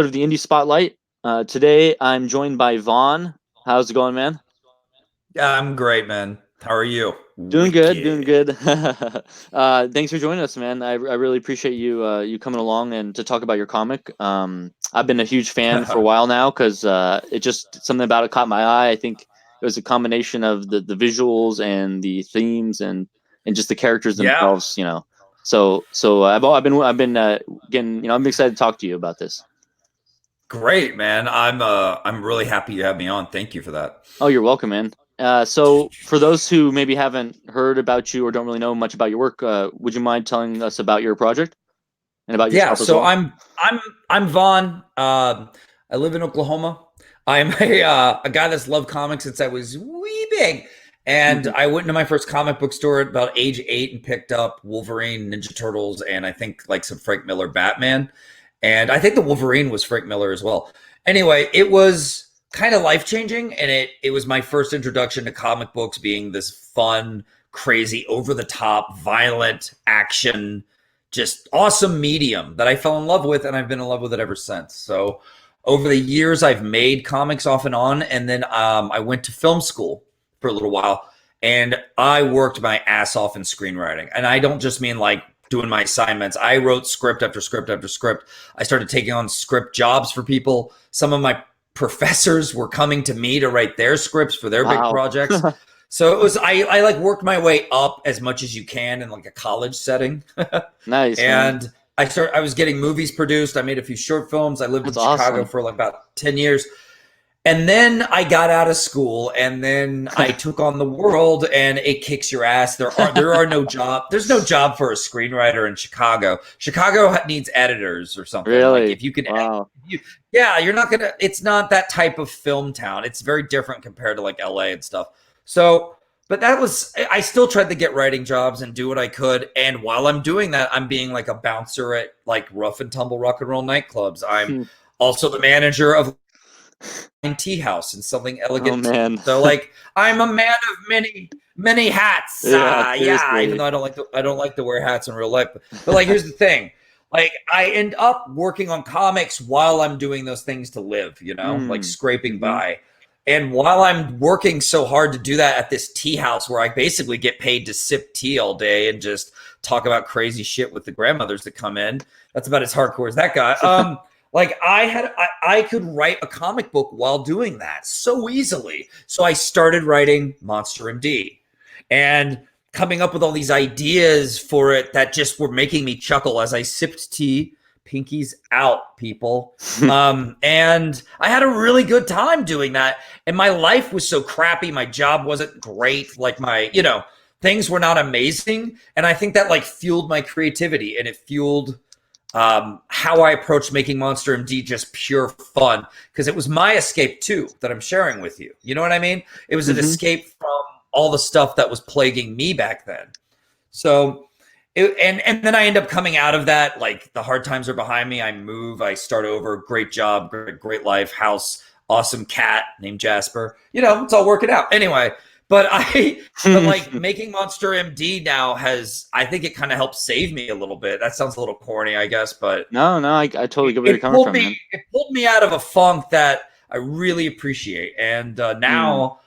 Of the Indie Spotlight. Today I'm joined by Vaughn. How's it going, man? Yeah, I'm great, man. How are you? Doing good, doing Wicked. good. Thanks for joining us, man. I really appreciate you coming along and to talk about your comic. I've been a huge fan for a while now because it just something about it caught my eye. I think it was a combination of the visuals and the themes and just the characters Yeah, themselves. I've been getting I'm excited to talk to you about this. great, man. I'm really happy you had me on. Thank you for that. Oh, you're welcome, man. So, for those who maybe haven't heard about you or don't really know much about your work, would you mind telling us about your project and about Yeah, yourself as so well? I'm Vaughn. I live in Oklahoma. I'm a guy that's loved comics since I was wee big. And Mhm. I went into my first comic book store at about age 8 and picked up Wolverine, Ninja Turtles, and I think like some Frank Miller Batman. And I think the Wolverine was Frank Miller as well. Anyway, it was kind of life changing, and it was my first introduction to comic books being this fun, crazy, over the top, violent action, just awesome medium that I fell in love with, and I've been in love with it ever since. So over the years, I've made comics off and on, and then I went to film school for a little while, and I worked my ass off in screenwriting. And I don't just mean like doing my assignments. I wrote script after script after script. I started taking on script jobs for people. Some of my professors were coming to me to write their scripts for their big Wow. projects. So it was I like worked my way up as much as you can in like a college setting. Nice, man. And I was getting movies produced. I made a few short films. I lived in That's Chicago awesome. for like about 10 years. And then I got out of school, and then I took on the world, and it kicks your ass. There are no job. There's no job for a screenwriter in Chicago. Chicago needs editors or something. Like Really? if you can, Wow. yeah, you're not gonna. It's not that type of film town. It's very different compared to like LA and stuff. So, but that was. I still tried to get writing jobs and do what I could. And while I'm doing that, I'm being like a bouncer at like rough and tumble rock and roll nightclubs. I'm also the manager of tea house and something Oh, elegant tea. man. So like I'm a man of many hats. Yeah, Yeah, even seriously. though I don't like to wear hats in real life. But like here's the thing. Like I end up working on comics while I'm doing those things to live, like Mm. scraping Hmm. by. And while I'm working so hard to do that at this tea house where I basically get paid to sip tea all day and just talk about crazy shit with the grandmothers that come in. That's about as hardcore as that got. Like I could write a comic book while doing that so easily. So I started writing Monster M.D. and coming up with all these ideas for it that just were making me chuckle as I sipped tea. Pinkies out, people. And I had a really good time doing that. And my life was so crappy. My job wasn't great. Like things were not amazing. And I think that like fueled my creativity, and it fueled how I approached making Monster MD just pure fun, because it was my escape too that I'm sharing with you. You know what I mean? It was an Hmm. escape from all the stuff that was plaguing me back then. So, and then I end up coming out of that. Like the hard times are behind me. I move. I start over. Great job. Great life. House. Awesome cat named Jasper. It's all working out. Anyway, but but like making Monster MD now I think it kind of helped save me a little bit. That sounds a little corny, I guess, but No, no, I totally it, get where you're it coming pulled from, me, man. it pulled me out of a funk that I really appreciate. And Mm. now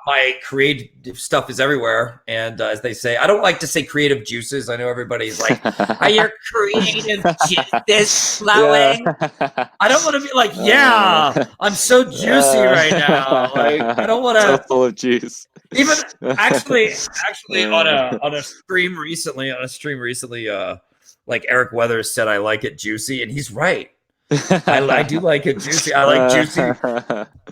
my creative stuff is everywhere. And as they say, I don't like to say creative juices. I know everybody's like, are your creative juices Yeah. flowing? I don't want to be like, Uh, yeah, I'm so juicy right now. Like, I don't want so to full of juice. even actually on Uh, a stream recently, like Eric Weathers said, I like it juicy, and he's right. I do like it juicy. I like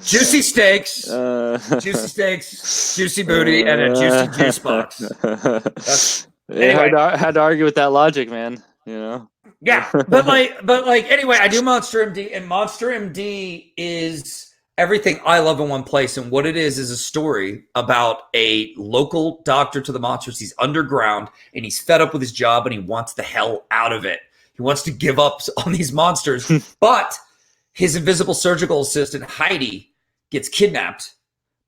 juicy steaks, uh, juicy booty, and a juicy juice box. That's yeah, anyway. hard to argue with that logic, man. You know. Yeah, but anyway, I do Monster MD, and Monster MD is everything I love in one place. And what it is a story about a local doctor to the monsters. He's underground, and he's fed up with his job, and he wants the hell out of it. He wants to give up on these monsters, but his invisible surgical assistant Heidi gets kidnapped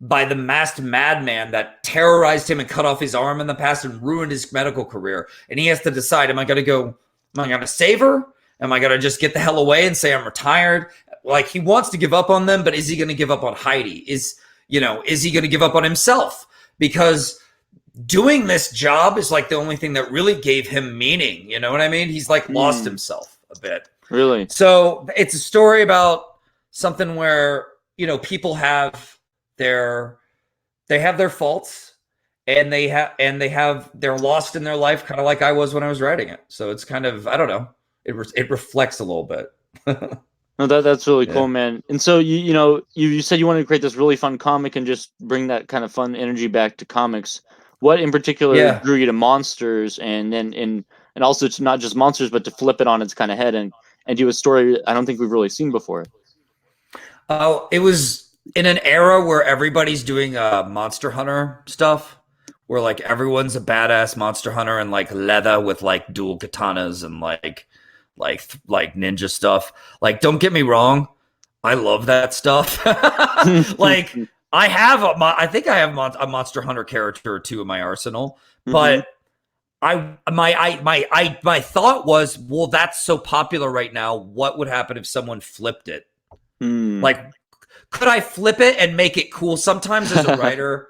by the masked madman that terrorized him and cut off his arm in the past and ruined his medical career. And he has to decide: am I going to save her? Am I going to just get the hell away and say I'm retired? like he wants to give up on them, but is he going to give up on Heidi? Is he going to give up on himself? Because doing this job is like the only thing that really gave him meaning. You know what I mean? He's like lost himself a bit. Really? So it's a story about something where, people have their faults, and they're lost in their life, kind of like I was when I was writing it. So it's kind of, I don't know, it reflects a little bit. No, that's really cool, man. And so you said you wanted to create this really fun comic and just bring that kind of fun energy back to comics. What in particular drew you to Monsters, and then and also to not just Monsters, but to flip it on its kind of head and do a story I don't think we've really seen before? Oh, it was in an era where everybody's doing Monster Hunter stuff, where like everyone's a badass monster hunter and like leather with like dual katanas and like ninja stuff. Like, don't get me wrong, I love that stuff. Like, I think I have a Monster Hunter character or two in my arsenal, but my thought was, well, that's so popular right now. What would happen if someone flipped it? Like, could I flip it and make it cool? Sometimes as a writer,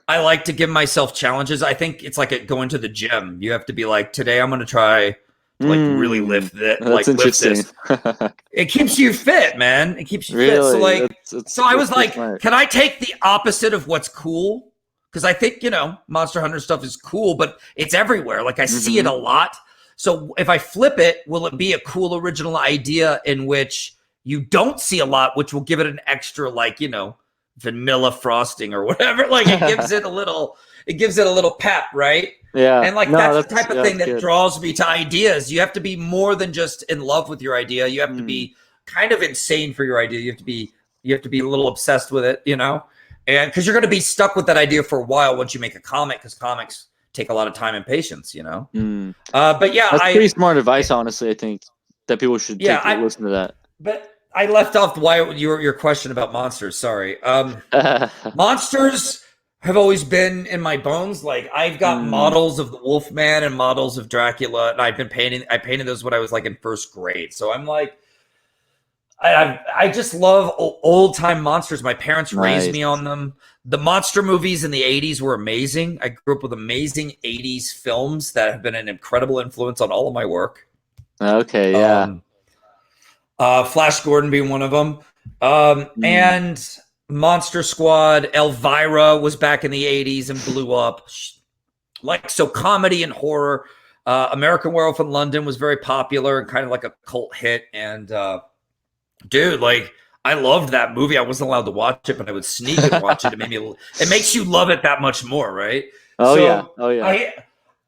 I like to give myself challenges. I think it's like going to the gym. You have to be like, today I'm going to try to like really lift it. That's interesting. Lift this. It keeps you fit, man. It keeps you fit. So like, so I was like, smart. Can I take the opposite of what's cool? Because I think, Monster Hunter stuff is cool, but it's everywhere. Like I see it a lot. So if I flip it, will it be a cool original idea in which you don't see a lot, which will give it an extra, like, vanilla frosting or whatever? Like it gives it a little pep, right? Yeah. And like that's the type of thing that draws me to ideas. You have to be more than just in love with your idea. You have to be kind of insane for your idea. You have to be a little obsessed with it, and because you're going to be stuck with that idea for a while once you make a comic, because comics take a lot of time and patience, But yeah, that's pretty smart advice, honestly. I think that people should listen to that. But I left off your question about monsters. Sorry. Monsters have always been in my bones. Like I've got models of the Wolfman and models of Dracula, and I painted those when I was like in first grade. So I'm like, I just love old time monsters. My parents raised me on them. The monster movies in the 80s were amazing. I grew up with amazing 80s films that have been an incredible influence on all of my work. Okay, yeah. Flash Gordon being one of them. And Monster Squad, Elvira was back in the 80s and blew up. Like, so comedy and horror. American Werewolf in London was very popular and kind of like a cult hit. And dude, like, I loved that movie. I wasn't allowed to watch it, but I would sneak and watch it. It makes you love it that much more, right? Oh yeah.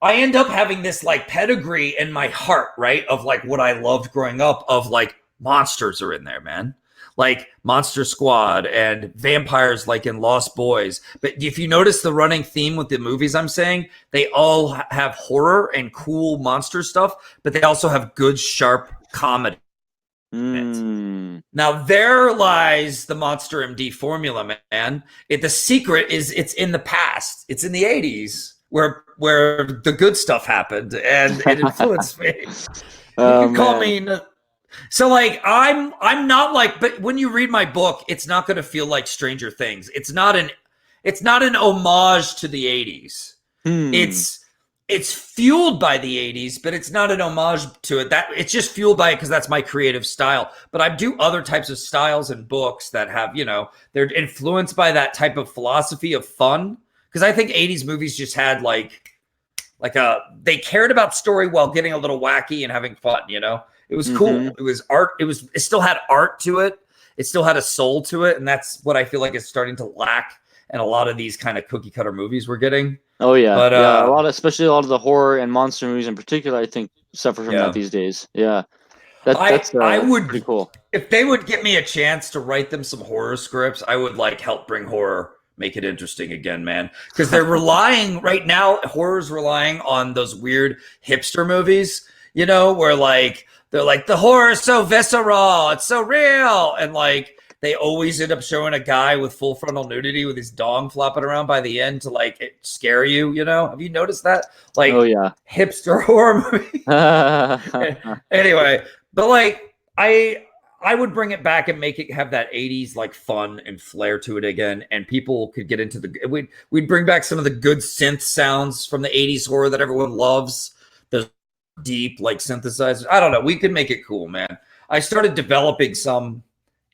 I end up having this like pedigree in my heart, right? Of like what I loved growing up, of like monsters are in there, man. Like Monster Squad and vampires, like in Lost Boys. But if you notice the running theme with the movies I'm saying, they all have horror and cool monster stuff, but they also have good, sharp comedy. Now there lies the Monster M.D formula, man. The secret is it's in the past. It's in the 80s where the good stuff happened and it influenced me. You can call me. So like I'm not like, but when you read my book, it's not going to feel like Stranger Things. It's not an homage to the 80s. It's fueled by the 80s, but it's not an homage to it. That it's just fueled by it because that's my creative style. But I do other types of styles and books that have, they're influenced by that type of philosophy of fun. Because I think 80s movies just had they cared about story while getting a little wacky and having fun, It was cool. It was art. It still had art to it. It still had a soul to it. And that's what I feel like is starting to lack in a lot of these kind of cookie cutter movies we're getting. Oh yeah. But especially a lot of the horror and monster movies in particular, I think suffer from that these days. Yeah. That's pretty cool. If they would give me a chance to write them some horror scripts, I would like help bring horror, make it interesting again, man. Because they're relying right now, horror's relying on those weird hipster movies, where like they're like, the horror is so visceral, it's so real, and like they always end up showing a guy with full frontal nudity with his dong flopping around by the end to like scare you. Have you noticed that? Like, oh yeah, hipster horror movie. Anyway, but like I I would bring it back and make it have that 80s like fun and flair to it again, and people could get into we'd bring back some of the good synth sounds from the 80s horror that everyone loves. The deep like synthesizers. I don't know. We could make it cool, man. I started developing some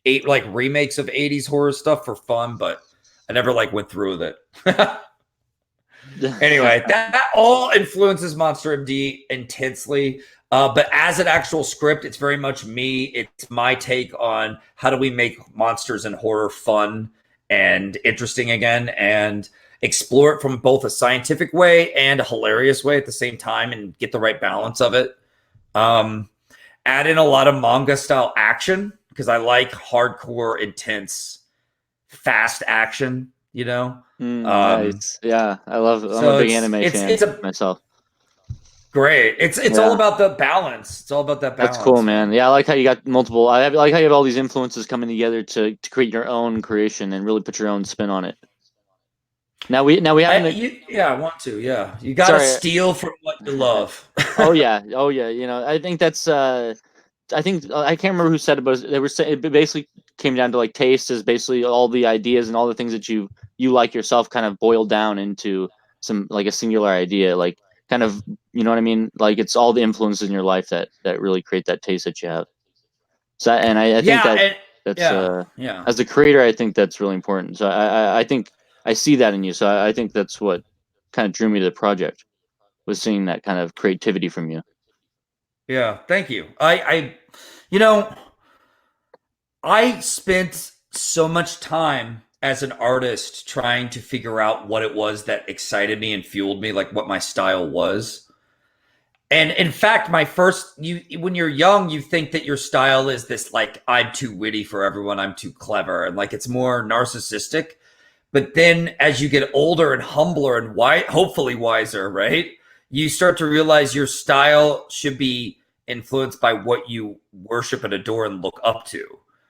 remakes of 80s horror stuff for fun, but I never like went through with it. Anyway, that all influences Monster MD intensely. But as an actual script, it's very much me. It's my take on how do we make monsters and horror fun and interesting again, and explore it from both a scientific way and a hilarious way at the same time, and get the right balance of it. Add in a lot of manga style action, because I like hardcore, intense, fast action. You know, nice. Yeah, I'm a big anime fan myself. Great. It's all about the balance. It's all about that balance. That's cool, man. Yeah, I like how you got multiple. I like how you have all these influences coming together to create your own creation and really put your own spin on it. Now we have. I want to. Yeah, you got to steal from what you love. Oh yeah. You know, I think that's. I think I can't remember who said it, but they were saying it basically came down to like taste is basically all the ideas and all the things that you like yourself kind of boiled down into some like a singular idea, like kind of, you know what I mean? Like it's all the influences in your life that really create that taste that you have. So, and I think that's as a creator, I think that's really important. So I think I see that in you. So I think that's what kind of drew me to the project, was seeing that kind of creativity from you. Yeah, thank you. I spent so much time as an artist trying to figure out what it was that excited me and fueled me, like what my style was. And in fact, when you're young, you think that your style is this, like, I'm too witty for everyone, I'm too clever, and like it's more narcissistic. But then as you get older and humbler and hopefully wiser, right? You start to realize your style should be influenced by what you worship and adore and look up to.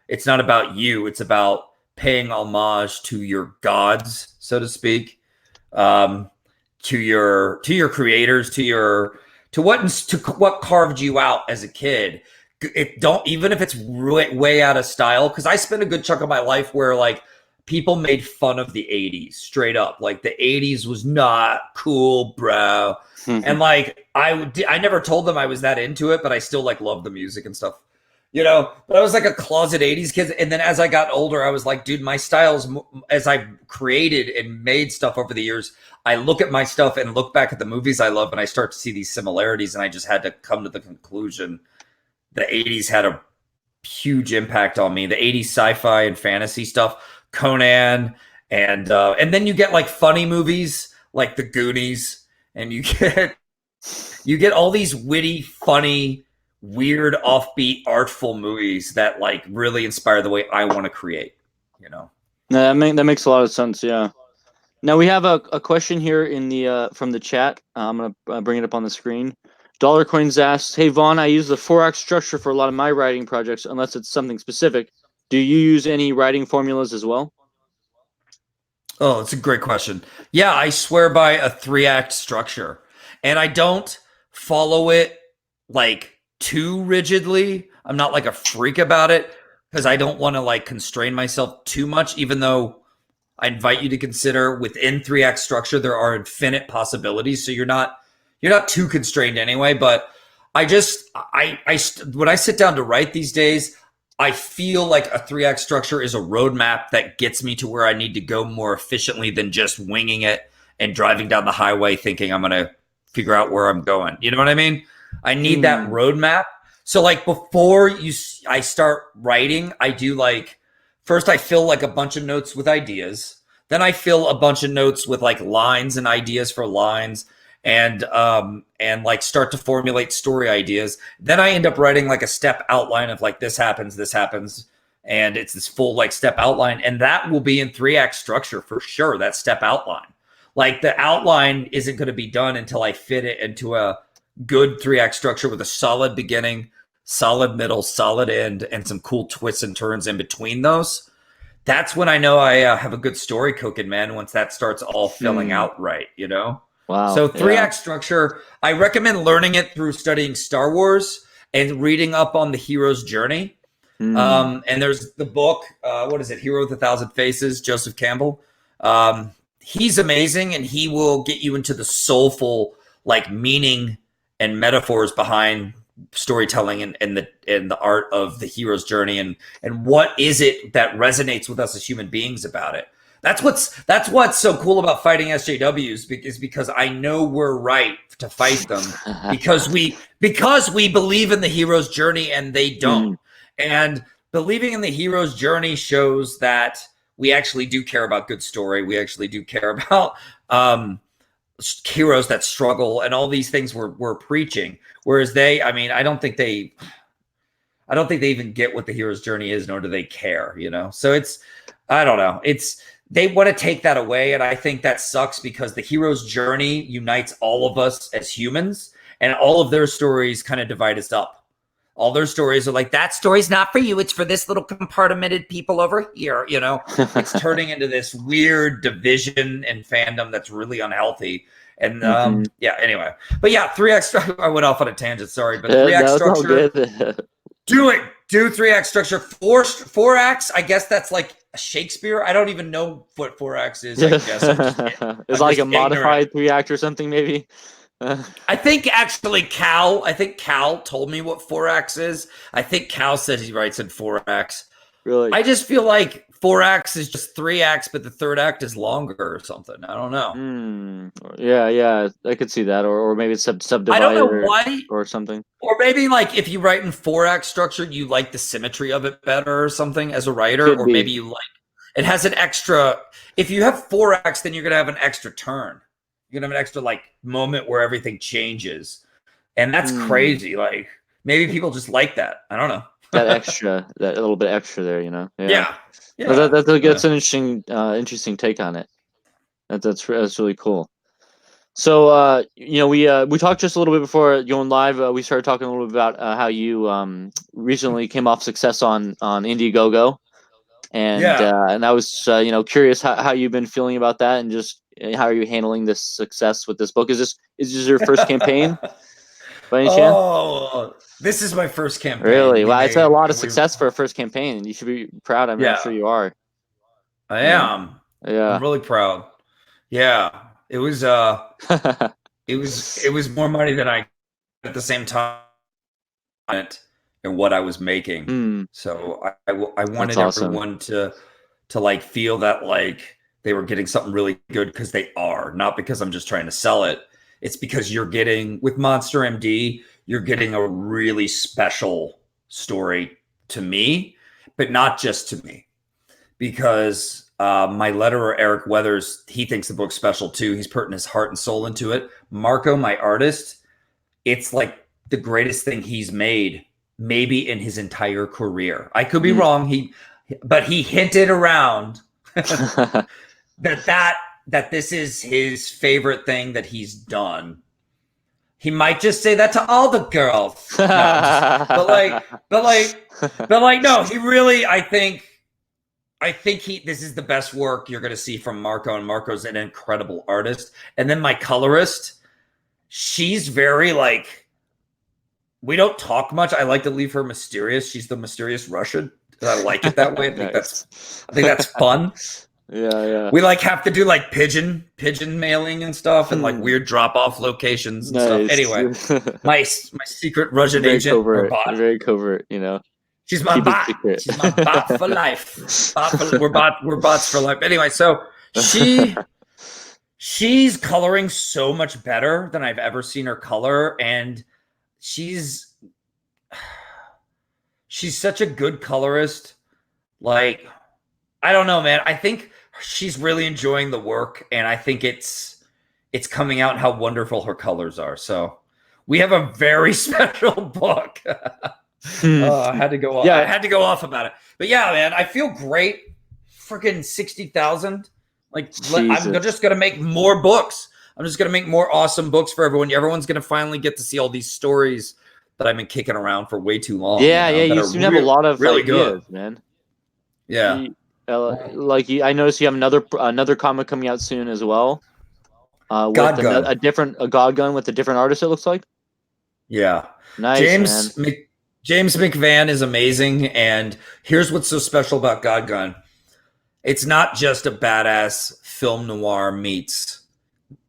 It's not about you. It's about paying homage to your gods, so to speak, to your creators, to what carved you out as a kid. Even if it's way out of style, because I spent a good chunk of my life where like people made fun of the 80s straight up. Like the 80s was not cool, bro. And like I never told them I was that into it, but I still like love the music and stuff, you know. But I was like a closet 80s kid. And then as I got older, I was like, dude, my styles, as I've created and made stuff over the years, I look at my stuff and look back at the movies I love, and I start to see these similarities. And I just had to come to the conclusion the 80s had a huge impact on me. The 80s sci-fi and fantasy stuff, Conan, and then you get like funny movies like The Goonies, and you get all these witty, funny, weird, offbeat, artful movies that like really inspire the way I want to create, you know. No, that makes a lot of sense. Yeah. Now we have a question here in the from the chat. I'm gonna bring it up on the screen. Dollar Coins asks, "Hey Vaughn, I use the 4-act structure for a lot of my writing projects, unless it's something specific. Do you use any writing formulas as well?" Oh, it's a great question. Yeah, I swear by a 3-act structure, and I don't follow it like too rigidly. I'm not like a freak about it because I don't want to like constrain myself too much, even though I invite you to consider within 3-act structure, there are infinite possibilities. So you're not too constrained anyway, but when I sit down to write these days, I feel like a 3-act structure is a roadmap that gets me to where I need to go more efficiently than just winging it and driving down the highway thinking I'm going to figure out where I'm going. You know what I mean? I need that roadmap. So like before I start writing, I do like, first I fill like a bunch of notes with ideas. Then I fill a bunch of notes with like lines and ideas for lines, and like start to formulate story ideas. Then I end up writing like a step outline of like this happens, and it's this full like step outline, and that will be in 3-act structure for sure. That step outline, like the outline isn't going to be done until I fit it into a good 3-act structure with a solid beginning, solid middle, solid end, and some cool twists and turns in between those. That's when I know I have a good story cooking, man. Once that starts all filling out right, you know. Wow. So 3-act structure, I recommend learning it through studying Star Wars and reading up on the hero's journey. And there's the book, what is it? Hero with a Thousand Faces, Joseph Campbell. He's amazing, and he will get you into the soulful like meaning and metaphors behind storytelling and the art of the hero's journey and what is it that resonates with us as human beings about it. That's what's so cool about fighting SJWs, is because I know we're right to fight them because we believe in the hero's journey and they don't. And believing in the hero's journey shows that we actually do care about good story. We actually do care about heroes that struggle and all these things we're preaching. Whereas I don't think they even get what the hero's journey is, nor do they care, So I don't know. They want to take that away. And I think that sucks because the hero's journey unites all of us as humans, and all of their stories kind of divide us up. All their stories are like, that story's not for you. It's for this little compartmented people over here. It's turning into this weird division and fandom that's really unhealthy. And anyway, but yeah, 3-act. I went off on a tangent. Sorry, but 3-act structure. Do it. Do 3-act structure. 4 acts. I guess that's like Shakespeare. I don't even know what 4 acts is. I guess it's like a modified 3-act or something, maybe. I think actually Cal told me what 4 acts is. I think Cal says he writes in 4 acts. Really? I just feel like 4 acts is just 3 acts, but the 3rd act is longer or something. I don't know. Yeah, I could see that, or maybe it's subdivided. I don't know why, or something. Or maybe like if you write in 4-act structure, you like the symmetry of it better or something as a writer, or maybe you like it has an extra. If you have 4 acts, then you're gonna have an extra turn. You're gonna have an extra like moment where everything changes, and that's crazy. Like maybe people just like that. I don't know. that little bit extra there, Yeah. That's an interesting take on it. That's really cool. So we talked just a little bit before going live. We started talking a little bit about how you recently came off success on Indiegogo, and I was curious how you've been feeling about that, and just how are you handling this success with this book? Is this your first campaign by any chance? Oh, this is my first campaign. Really? Well, it's a lot of success for a first campaign, and you should be proud. I'm sure you are. I am. Yeah, I'm really proud. Yeah, it was it was more money than I at the same time and what I was making. So I wanted everyone to like feel that like they were getting something really good, because they are, not because I'm just trying to sell it. It's because you're getting, with Monster M.D, you're getting a really special story to me, but not just to me, because my letterer, Eric Weathers, he thinks the book's special too. He's putting his heart and soul into it. Marco, my artist, it's like the greatest thing he's made maybe in his entire career. I could be wrong, but he hinted around that this is his favorite thing that he's done. He might just say that to all the girls. No, but like, no, he really, I think this is the best work you're going to see from Marco, and Marco's an incredible artist. And then my colorist, she's very like, we don't talk much. I like to leave her mysterious. She's the mysterious Russian. I like it that way. I think that's fun. Yeah. We like have to do like pigeon mailing and stuff, and like weird drop off locations and stuff. Anyway, my secret Russian agent, covert, very covert, She's my bot. She's my bot for life. We're bots for life. Anyway, so she's coloring so much better than I've ever seen her color, and she's such a good colorist. Like, I don't know, man. I think she's really enjoying the work, and I think it's coming out how wonderful her colors are. So we have a very special book. I had to go off. Yeah. I had to go off about it. But yeah, man, I feel great. Freaking 60,000. Like, I'm just going to make more books. I'm just going to make more awesome books for everyone. Everyone's going to finally get to see all these stories that I've been kicking around for way too long. You seem to have a lot of really ideas, good, man. Yeah. I noticed you have another comic coming out soon as well. With a God Gun with a different artist, it looks like. Yeah. Nice, James man. James McVan is amazing, and here's what's so special about God Gun. It's not just a badass film noir meets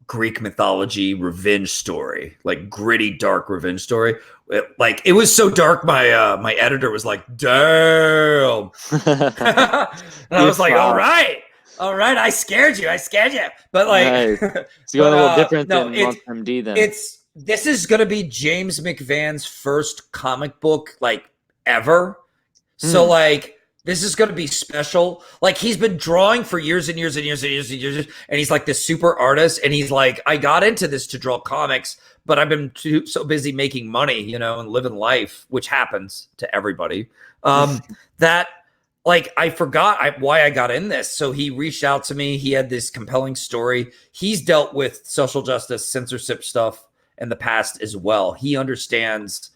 Greek mythology revenge story, like gritty, dark revenge story. It was so dark, my editor was like, "Damn," and I was like, all right, I scared you, but like, Nice. It's going a little different no, than Monster M.D. then. this is gonna be James McVan's first comic book like ever, so like. This is going to be special. Like, he's been drawing for years and years and years and years and years. And he's like this super artist. And he's like, I got into this to draw comics, but I've been so busy making money, you know, and living life, which happens to everybody. That like, I forgot why I got in this. So he reached out to me. He had this compelling story. He's dealt with social justice, censorship stuff in the past as well. He understands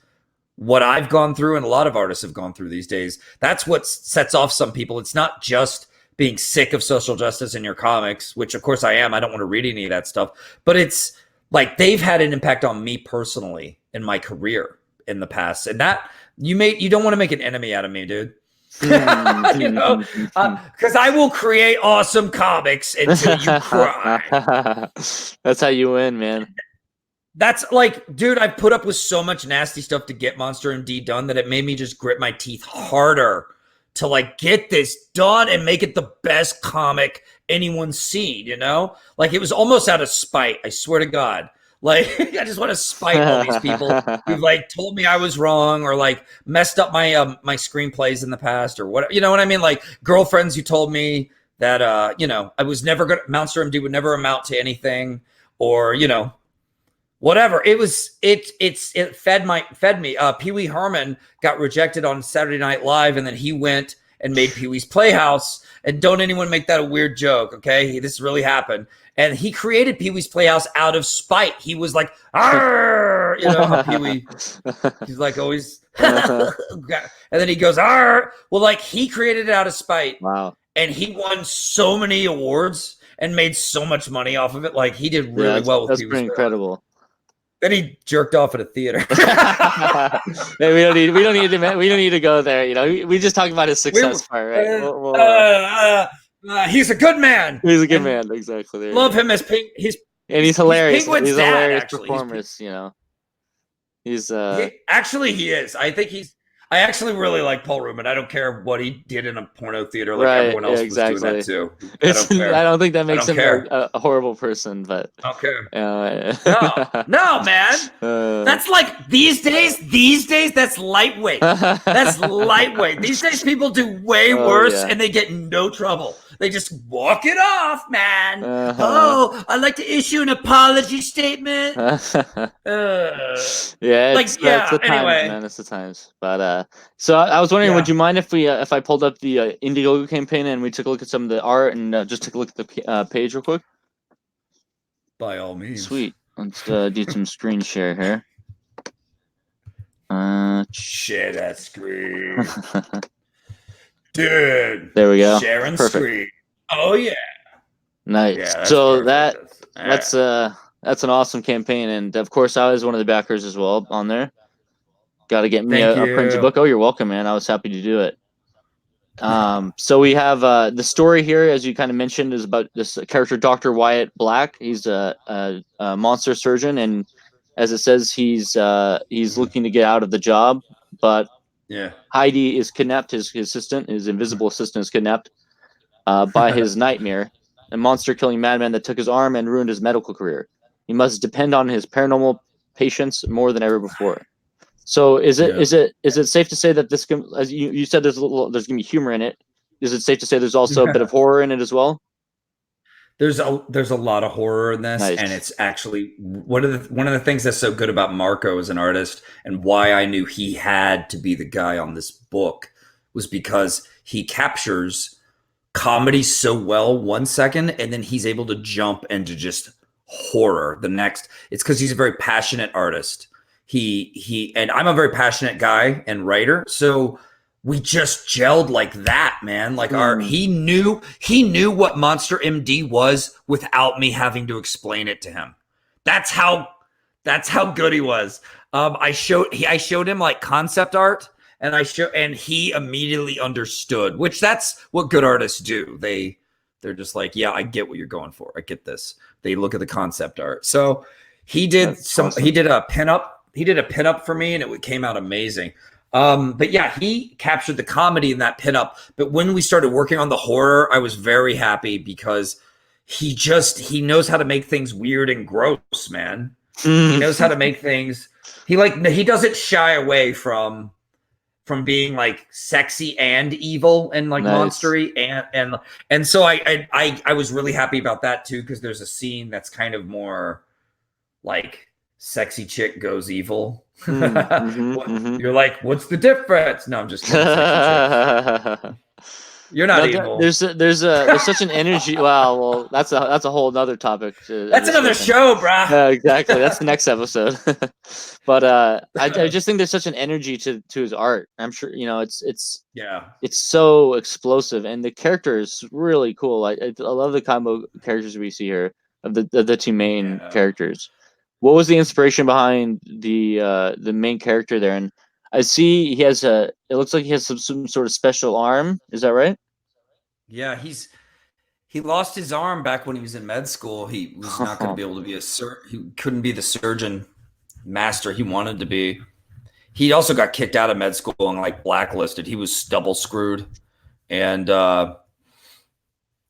what I've gone through and a lot of artists have gone through these days. That's what sets off some people. It's not just being sick of social justice in your comics, which of course I am. I don't want to read any of that stuff, but it's like they've had an impact on me personally in my career in the past. And that you don't want to make an enemy out of me, dude. You know, because I will create awesome comics until you cry. That's how you win, man. That's like, dude, I put up with so much nasty stuff to get Monster M.D. done that it made me just grit my teeth harder to like get this done and make it the best comic anyone's seen, you know? Like, it was almost out of spite, I swear to God. Like, I just want to spite all these people who've like told me I was wrong or like messed up my my screenplays in the past or what, you know what I mean? Like girlfriends who told me that you know, I was never gonna Monster M.D. would never amount to anything, or you know, whatever. It fed me. Pee Wee Herman got rejected on Saturday Night Live, and then he went and made Pee Wee's Playhouse. And don't anyone make that a weird joke, okay? This really happened. And he created Pee Wee's Playhouse out of spite. He was like, "Arr!" You know how Pee Wee, he's like always, and then he goes, "Arr!" Well, like he created it out of spite. Wow. And he won so many awards and made so much money off of it. Like he did really well with That's Pee Wee's pretty incredible. Then he jerked off at a theater. Hey, we don't need to go there. You know, we just talk about his success part, right? He's a good man. He's a good man, exactly. Love him as Pink. And he's hilarious. He's a dad, hilarious actually. performer. You know, he's actually he is. I think he's. I actually really like Paul Rubin. I don't care what he did in a porno theater, like everyone else was doing that too. I don't think that makes him a horrible person, but I don't care. No, man. That's like these days. That's lightweight. That's lightweight. These days, people do way worse, and they get in no trouble. They just walk it off, man. I'd like to issue an apology statement. It's the times, man. It's the times. But so I was wondering, would you mind if I pulled up the Indiegogo campaign and we took a look at some of the art and just take a look at the page real quick? By all means. Sweet. Let's do some screen share here. Share that screen. Dude. There we go. Sharing screen. Oh yeah. Nice. Yeah, so that's an awesome campaign, and of course I was one of the backers as well on there. Got to get me a printed book. Oh, you're welcome, man. I was happy to do it. So we have the story here, as you kind of mentioned, is about this character, Dr. Wyatt Black. He's a monster surgeon, and as it says, he's looking to get out of the job, but Heidi is kidnapped. His assistant, his invisible assistant, is kidnapped by his nightmare, a monster-killing madman that took his arm and ruined his medical career. He must depend on his paranormal patients more than ever before. So, is it safe to say that this, as you said, there's gonna be humor in it? Is it safe to say there's also a bit of horror in it as well? There's a lot of horror in this, and it's actually one of the things that's so good about Marco as an artist, and why I knew he had to be the guy on this book, was because he captures comedy so well 1 second, and then he's able to jump into just horror the next. It's because he's a very passionate artist. He and I'm a very passionate guy and writer, so we just gelled like that, man. Like he knew what Monster M.D. was without me having to explain it to him. That's how good he was. I showed him like concept art, and he immediately understood, which that's what good artists do. They're just like, yeah, I get what you're going for. I get this. They look at the concept art. So he did Awesome. he did a pinup. He did a pinup for me, and it came out amazing. But yeah, he captured the comedy in that pinup. But when we started working on the horror, I was very happy because he knows how to make things weird and gross, man. He knows how to make things. He doesn't shy away from being like sexy and evil and like Nice. monstery and so I was really happy about that too, because there's a scene that's kind of more like sexy chick goes evil. You're like, what's the difference? No, I'm just kidding. Sexy chick. You're not evil. There's such an energy. Well, that's a whole nother topic. That's another show, brah. Yeah, exactly. That's the next episode. But I just think there's such an energy to his art. I'm sure it's so explosive, and the character is really cool. I love the combo characters we see here of the two main characters. What was the inspiration behind the main character there? And I see he has it looks like he has some sort of special arm. Is that right? Yeah, he lost his arm back when he was in med school. He was not going to be able to be he couldn't be the surgeon master he wanted to be. He also got kicked out of med school and like blacklisted. He was double screwed. And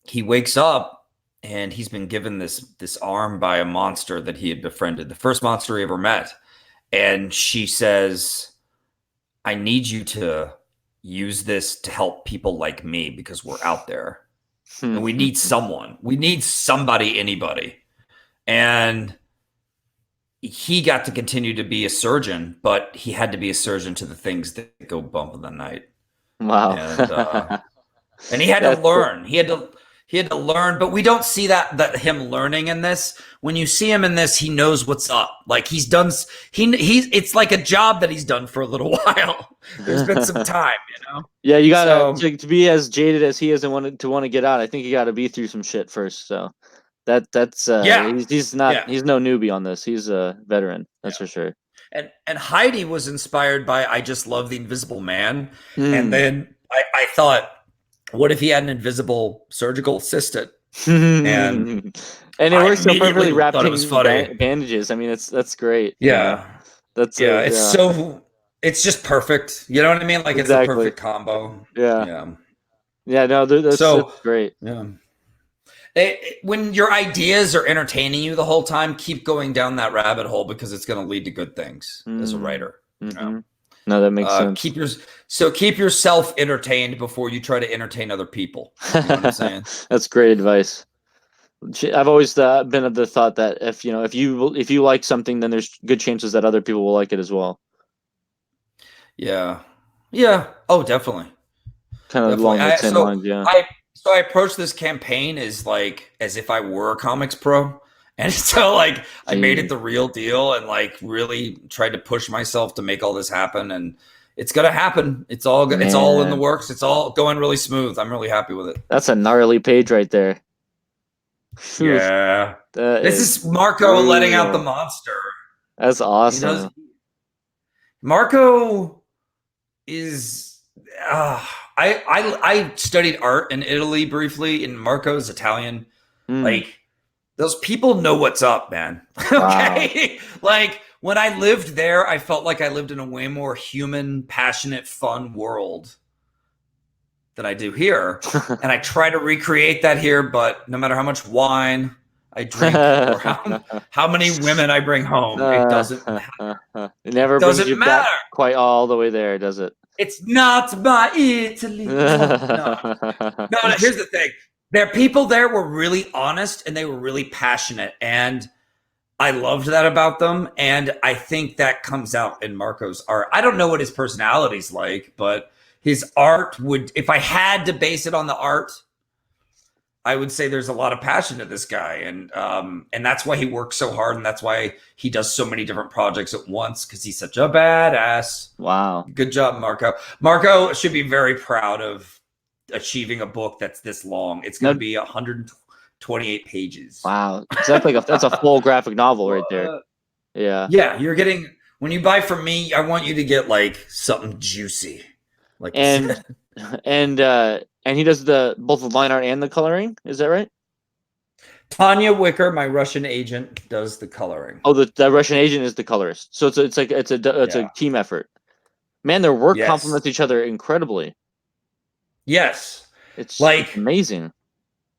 he wakes up and he's been given this arm by a monster that he had befriended, the first monster he ever met. And she says, I need you to use this to help people like me because we're out there. And we need someone. We need somebody, anybody. And he got to continue to be a surgeon, but he had to be a surgeon to the things that go bump in the night. Wow. And he had to learn. Cool. He had to learn, but we don't see that him learning in this. When you see him in this, he knows what's up. Like he's it's like a job that he's done for a little while. There's been some time, Yeah, you gotta to be as jaded as he is and want to get out. I think you got to be through some shit first. So that's he's no newbie on this. He's a veteran. That's for sure. And Heidi was inspired by I Just Love the Invisible Man, and then I thought, what if he had an invisible surgical assistant? And it works so perfectly wrapped in bandages. I mean, that's great. Yeah, it's just perfect. You know what I mean? Like exactly. It's a perfect combo. Yeah. No, that's great. Yeah. When your ideas are entertaining you the whole time, keep going down that rabbit hole because it's going to lead to good things as a writer. No, that makes sense. Keep yourself entertained before you try to entertain other people. You know what I'm saying? That's great advice. I've always been of the thought that if you like something, then there's good chances that other people will like it as well. Yeah. Oh, definitely. Kind of along the same lines. Yeah. So I approached this campaign as if I were a comics pro. And so I made it the real deal and really tried to push myself to make all this happen. And it's going to happen. It's all in the works. It's all going really smooth. I'm really happy with it. That's a gnarly page right there. Yeah. This is Marco letting out the monster. That's awesome. Marco is I studied art in Italy briefly, and Marco's Italian. Those people know what's up, man. Okay. Wow. When I lived there, I felt like I lived in a way more human, passionate, fun world than I do here. And I try to recreate that here, but no matter how much wine I drink or how many women I bring home, it doesn't matter. It never brings you back quite all the way there, does it? It's not my Italy. No, here's the thing. People there were really honest and they were really passionate. And I loved that about them. And I think that comes out in Marco's art. I don't know what his personality's like, but his art if I had to base it on the art, I would say there's a lot of passion to this guy. And that's why he works so hard. And that's why he does so many different projects at once, because he's such a badass. Wow. Good job, Marco. Marco should be very proud of achieving a book that's this long. It's going to be 128 pages. Wow. That's a full graphic novel right there. Yeah. Yeah. You're getting when you buy from me, I want you to get like something juicy. Like And and he does both the line art and the coloring. Is that right? Tanya Wicker, my Russian agent, does the coloring. Oh, the Russian agent is the colorist. So it's a team effort. Man, their work Yes. complements each other incredibly. Yes. It's Like amazing.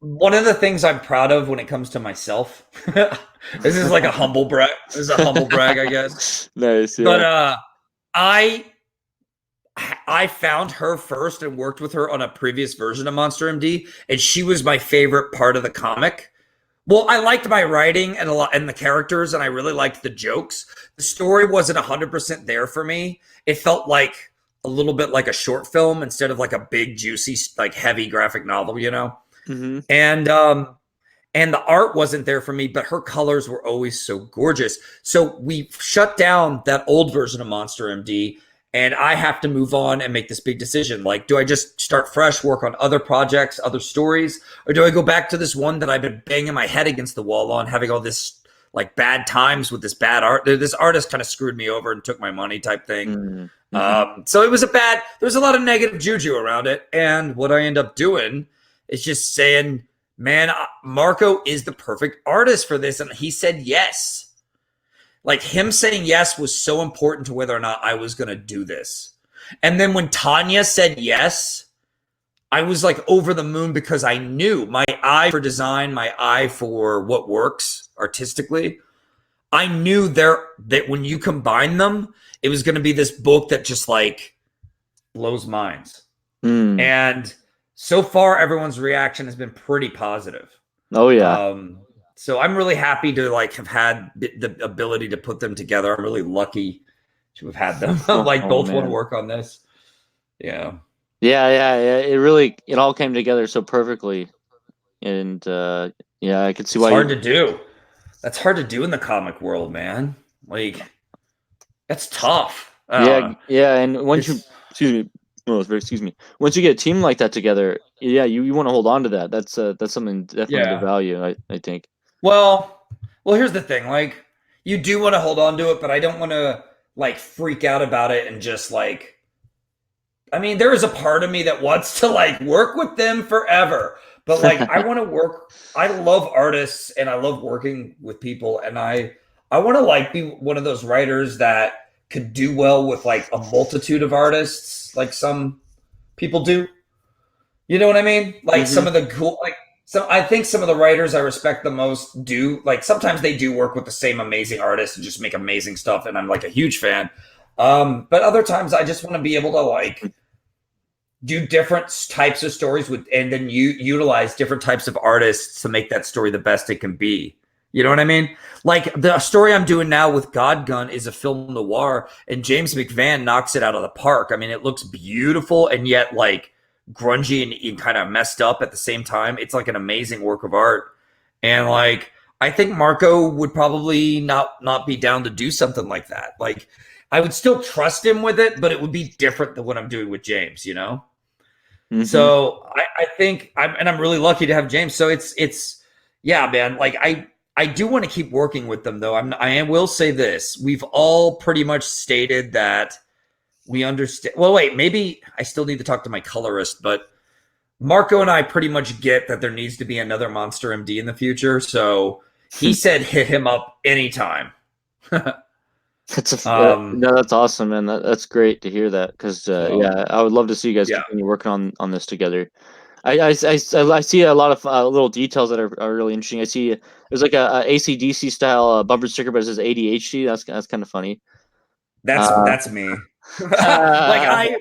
one of the things I'm proud of when it comes to myself. This is like a humble brag. This is a humble brag, I guess. Nice, But yeah. I found her first and worked with her on a previous version of Monster MD, and she was my favorite part of the comic. Well, I liked my writing and a lot and the characters, and I really liked the jokes. The story wasn't 100% there for me. It felt like a little bit like a short film instead of like a big, juicy, like heavy graphic novel, you know. Mm-hmm. And the art wasn't there for me, but her colors were always so gorgeous. So we shut down that old version of Monster MD, and I have to move on and make this big decision. Like, do I just start fresh, work on other projects, other stories, or do I go back to this one that I've been banging my head against the wall on, having all this like bad times with this bad art? This artist kind of screwed me over and took my money type thing. Mm-hmm. So it was there was a lot of negative juju around it. And what I end up doing is just saying, man, Marco is the perfect artist for this. And he said yes. Like him saying yes was so important to whether or not I was going to do this. And then when Tanya said yes, I was like over the moon because I knew my eye for design, my eye for what works artistically. I knew that when you combine them, it was going to be this book that just like blows minds. Mm. And so far, everyone's reaction has been pretty positive. Oh yeah. So I'm really happy to like have had the ability to put them together. I'm really lucky to have had them like both want to work on this. Yeah. Yeah. It all came together so perfectly. And yeah, I could see why it's hard to do. That's hard to do in the comic world, man. Like that's tough. Yeah, and once you excuse me. Once you get a team like that together, yeah, you want to hold on to that. That's something definitely to value, I think. Well, here's the thing. Like, you do want to hold on to it, but I don't want to like freak out about it and just like. I mean, there is a part of me that wants to like work with them forever, but like I want to work. I love artists and I love working with people, and I want to like be one of those writers that could do well with like a multitude of artists, like some people do. You know what I mean? Like some of the cool, like so I think some of the writers I respect the most do like sometimes they do work with the same amazing artists and just make amazing stuff, and I'm like a huge fan. But other times I just want to be able to like do different types of stories with, and then you utilize different types of artists to make that story the best it can be. You know what I mean? Like the story I'm doing now with God Gun is a film noir, and James McVan knocks it out of the park. I mean, it looks beautiful and yet like grungy and kind of messed up at the same time. It's like an amazing work of art. And like I think Marco would probably not be down to do something like that. Like I would still trust him with it, but it would be different than what I'm doing with James, you know? So I think I'm really lucky to have James. So it's yeah, man. Like I do want to keep working with them though. I will say this. We've all pretty much stated that we understand. Well, wait, maybe I still need to talk to my colorist, but Marco and I pretty much get that there needs to be another Monster MD in the future. So he said hit him up anytime. That's awesome, man. That's great to hear that because yeah, I would love to see you guys continue working on this together. I see a lot of little details that are really interesting. I see there's like a AC/DC style bumper sticker, but it says ADHD. That's kind of funny. That's me. Like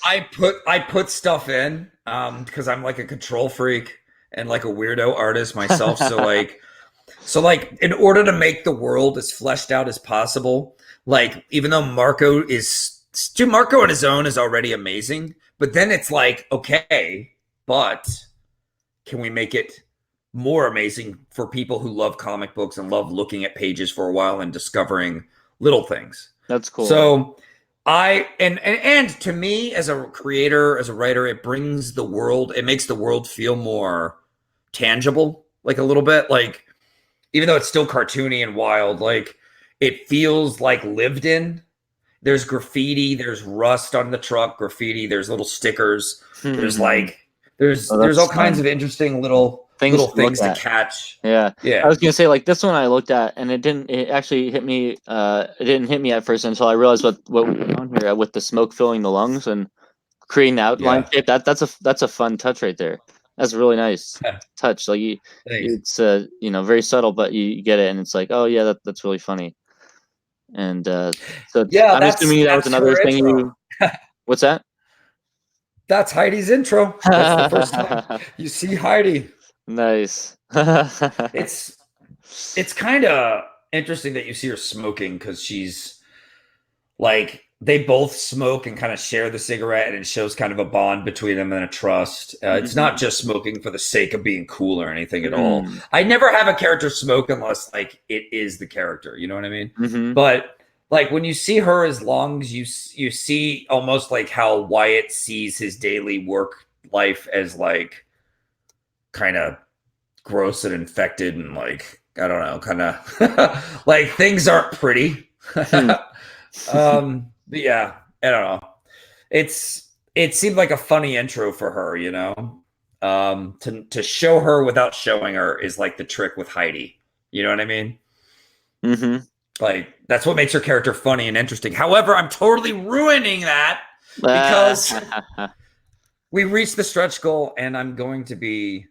I put stuff in because I'm like a control freak and like a weirdo artist myself. So like in order to make the world as fleshed out as possible, like even though Marco on his own is already amazing, but then it's like, okay, but can we make it more amazing for people who love comic books and love looking at pages for a while and discovering little things? That's cool. So and to me as a creator, as a writer, it makes the world feel more tangible, like a little bit. Like even though it's still cartoony and wild, like it feels like lived in. there's graffiti, there's rust on the truck, graffiti, there's little stickers, there's like there's all kinds of interesting little things to catch. Yeah. I was gonna say, like, this one I looked at and it actually hit me. It didn't hit me at first until I realized what was going on here with the smoke filling the lungs and creating the outline shape. That's a fun touch right there. That's a really nice touch. Like it's very subtle, but you get it, and it's like, oh yeah, that's really funny. And so I'm assuming that was another thing you. What's that? That's Heidi's intro. That's the first time you see Heidi. Nice. It's kind of interesting that you see her smoking because she's like, they both smoke and kind of share the cigarette, and it shows kind of a bond between them and a trust. It's not just smoking for the sake of being cool or anything at all. I never have a character smoke unless like it is the character. You know what I mean? But like when you see her as Lungs, you see almost like how Wyatt sees his daily work life as like kind of gross and infected and like, I don't know, kind of like things aren't pretty. But yeah, I don't know. It seemed like a funny intro for her, you know. To show her without showing her is like the trick with Heidi. You know what I mean? Like that's what makes her character funny and interesting. However, I'm totally ruining that because we reached the stretch goal, and I'm going to be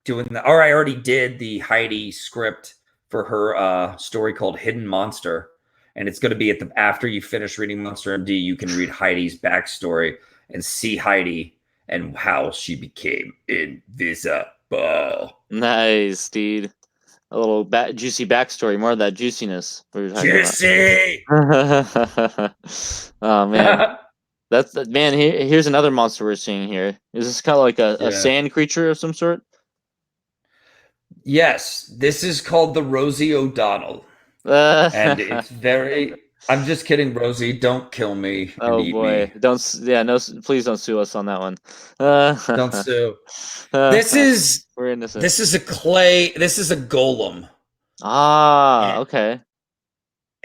doing the, or I already did the Heidi script for her story called Hidden Monster. And it's going to be after you finish reading Monster M.D, you can read Heidi's backstory and see Heidi and how she became invisible. Nice, dude. A little juicy backstory, more of that juiciness. Juicy. Oh man, man. Here's another monster we're seeing here. Is this kind of like a sand creature of some sort? Yes, this is called the Rosie O'Donnell. And it's very, I'm just kidding, Rosie, don't kill me and eat me. Please don't sue us on that one. Don't sue. We're innocent. This is a golem. Okay.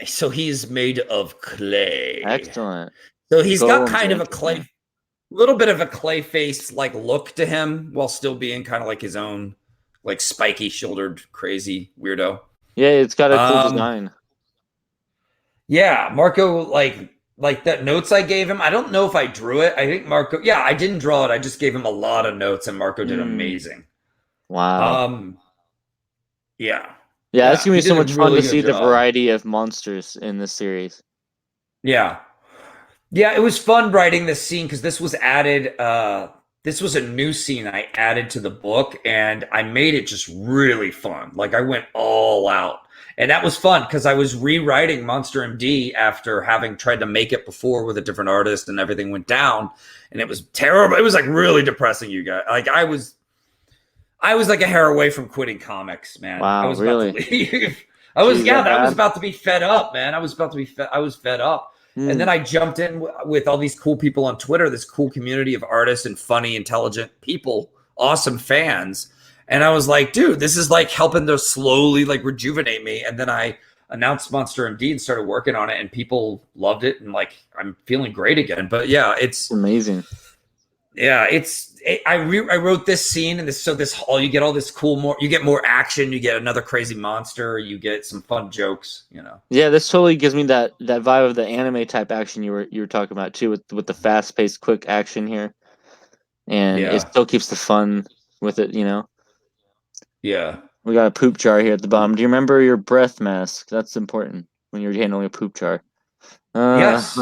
So he's made of clay. Excellent. So he's got kind of a little bit of a clay face like look to him while still being kind of like his own like spiky shouldered crazy weirdo. Yeah, it's got a cool design. Yeah, Marco, like that notes I gave him. I don't know if I drew it. I think Marco. Yeah, I didn't draw it. I just gave him a lot of notes, and Marco did amazing. Wow. Yeah. Yeah, it's gonna be so much fun to see the variety of monsters in this series. Yeah. Yeah, it was fun writing this scene because this was added. This was a new scene I added to the book, and I made it just really fun. Like I went all out. And that was fun because I was rewriting Monster M.D after having tried to make it before with a different artist, and everything went down, and it was terrible. It was like really depressing, you guys. Like I was like a hair away from quitting comics, man. Wow, I was really? about to leave. I was about to be fed up, man. I was fed up. And then I jumped in with all these cool people on Twitter, this cool community of artists and funny, intelligent people, awesome fans. And I was like, dude, this is like helping to slowly like rejuvenate me. And then I announced Monster M.D and started working on it, and people loved it. And like, I'm feeling great again. But yeah, it's amazing. Yeah, I wrote this scene, and you get all this cool you get more action, you get another crazy monster, you get some fun jokes, you know. Yeah, this totally gives me that vibe of the anime type action you were talking about too, with the fast paced, quick action here, and it still keeps the fun with it, you know. Yeah. We got a poop jar here at the bottom. Do you remember your breath mask? That's important when you're handling a poop jar. Yes.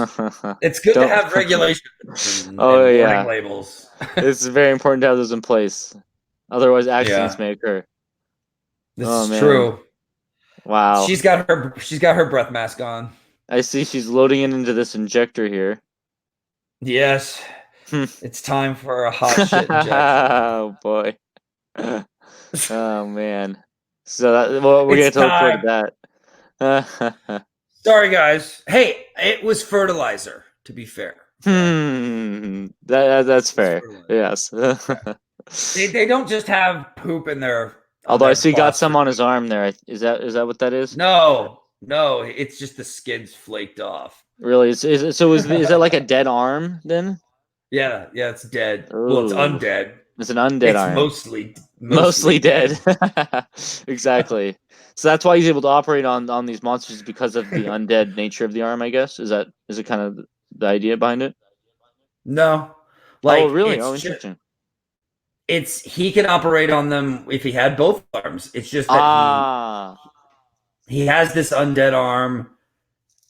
It's good to have regulations and warning labels. It's very important to have those in place. Otherwise, accidents may occur. This is true. Wow. She's got her breath mask on. I see she's loading it into this injector here. Yes. It's time for a hot shit injection. Oh, boy. Oh man! So we're gonna look forward to that. Sorry, guys. Hey, it was fertilizer. To be fair. That's fair. Yes. They don't just have poop in their. Although I see got some on his arm there. Is that what that is? No, No, it's just the skin's flaked off. Really? Is that like a dead arm then? Yeah, it's dead. Well, it's Oh, undead. it's an undead It's arm. mostly Mostly dead. dead. Exactly. So that's why he's able to operate on these monsters because of the undead nature of the arm, I guess. Is it kind of the idea behind it? No, Oh, like really? it's Oh, just interesting. he can operate on them if he had both arms. It's just that Ah, he has this undead arm,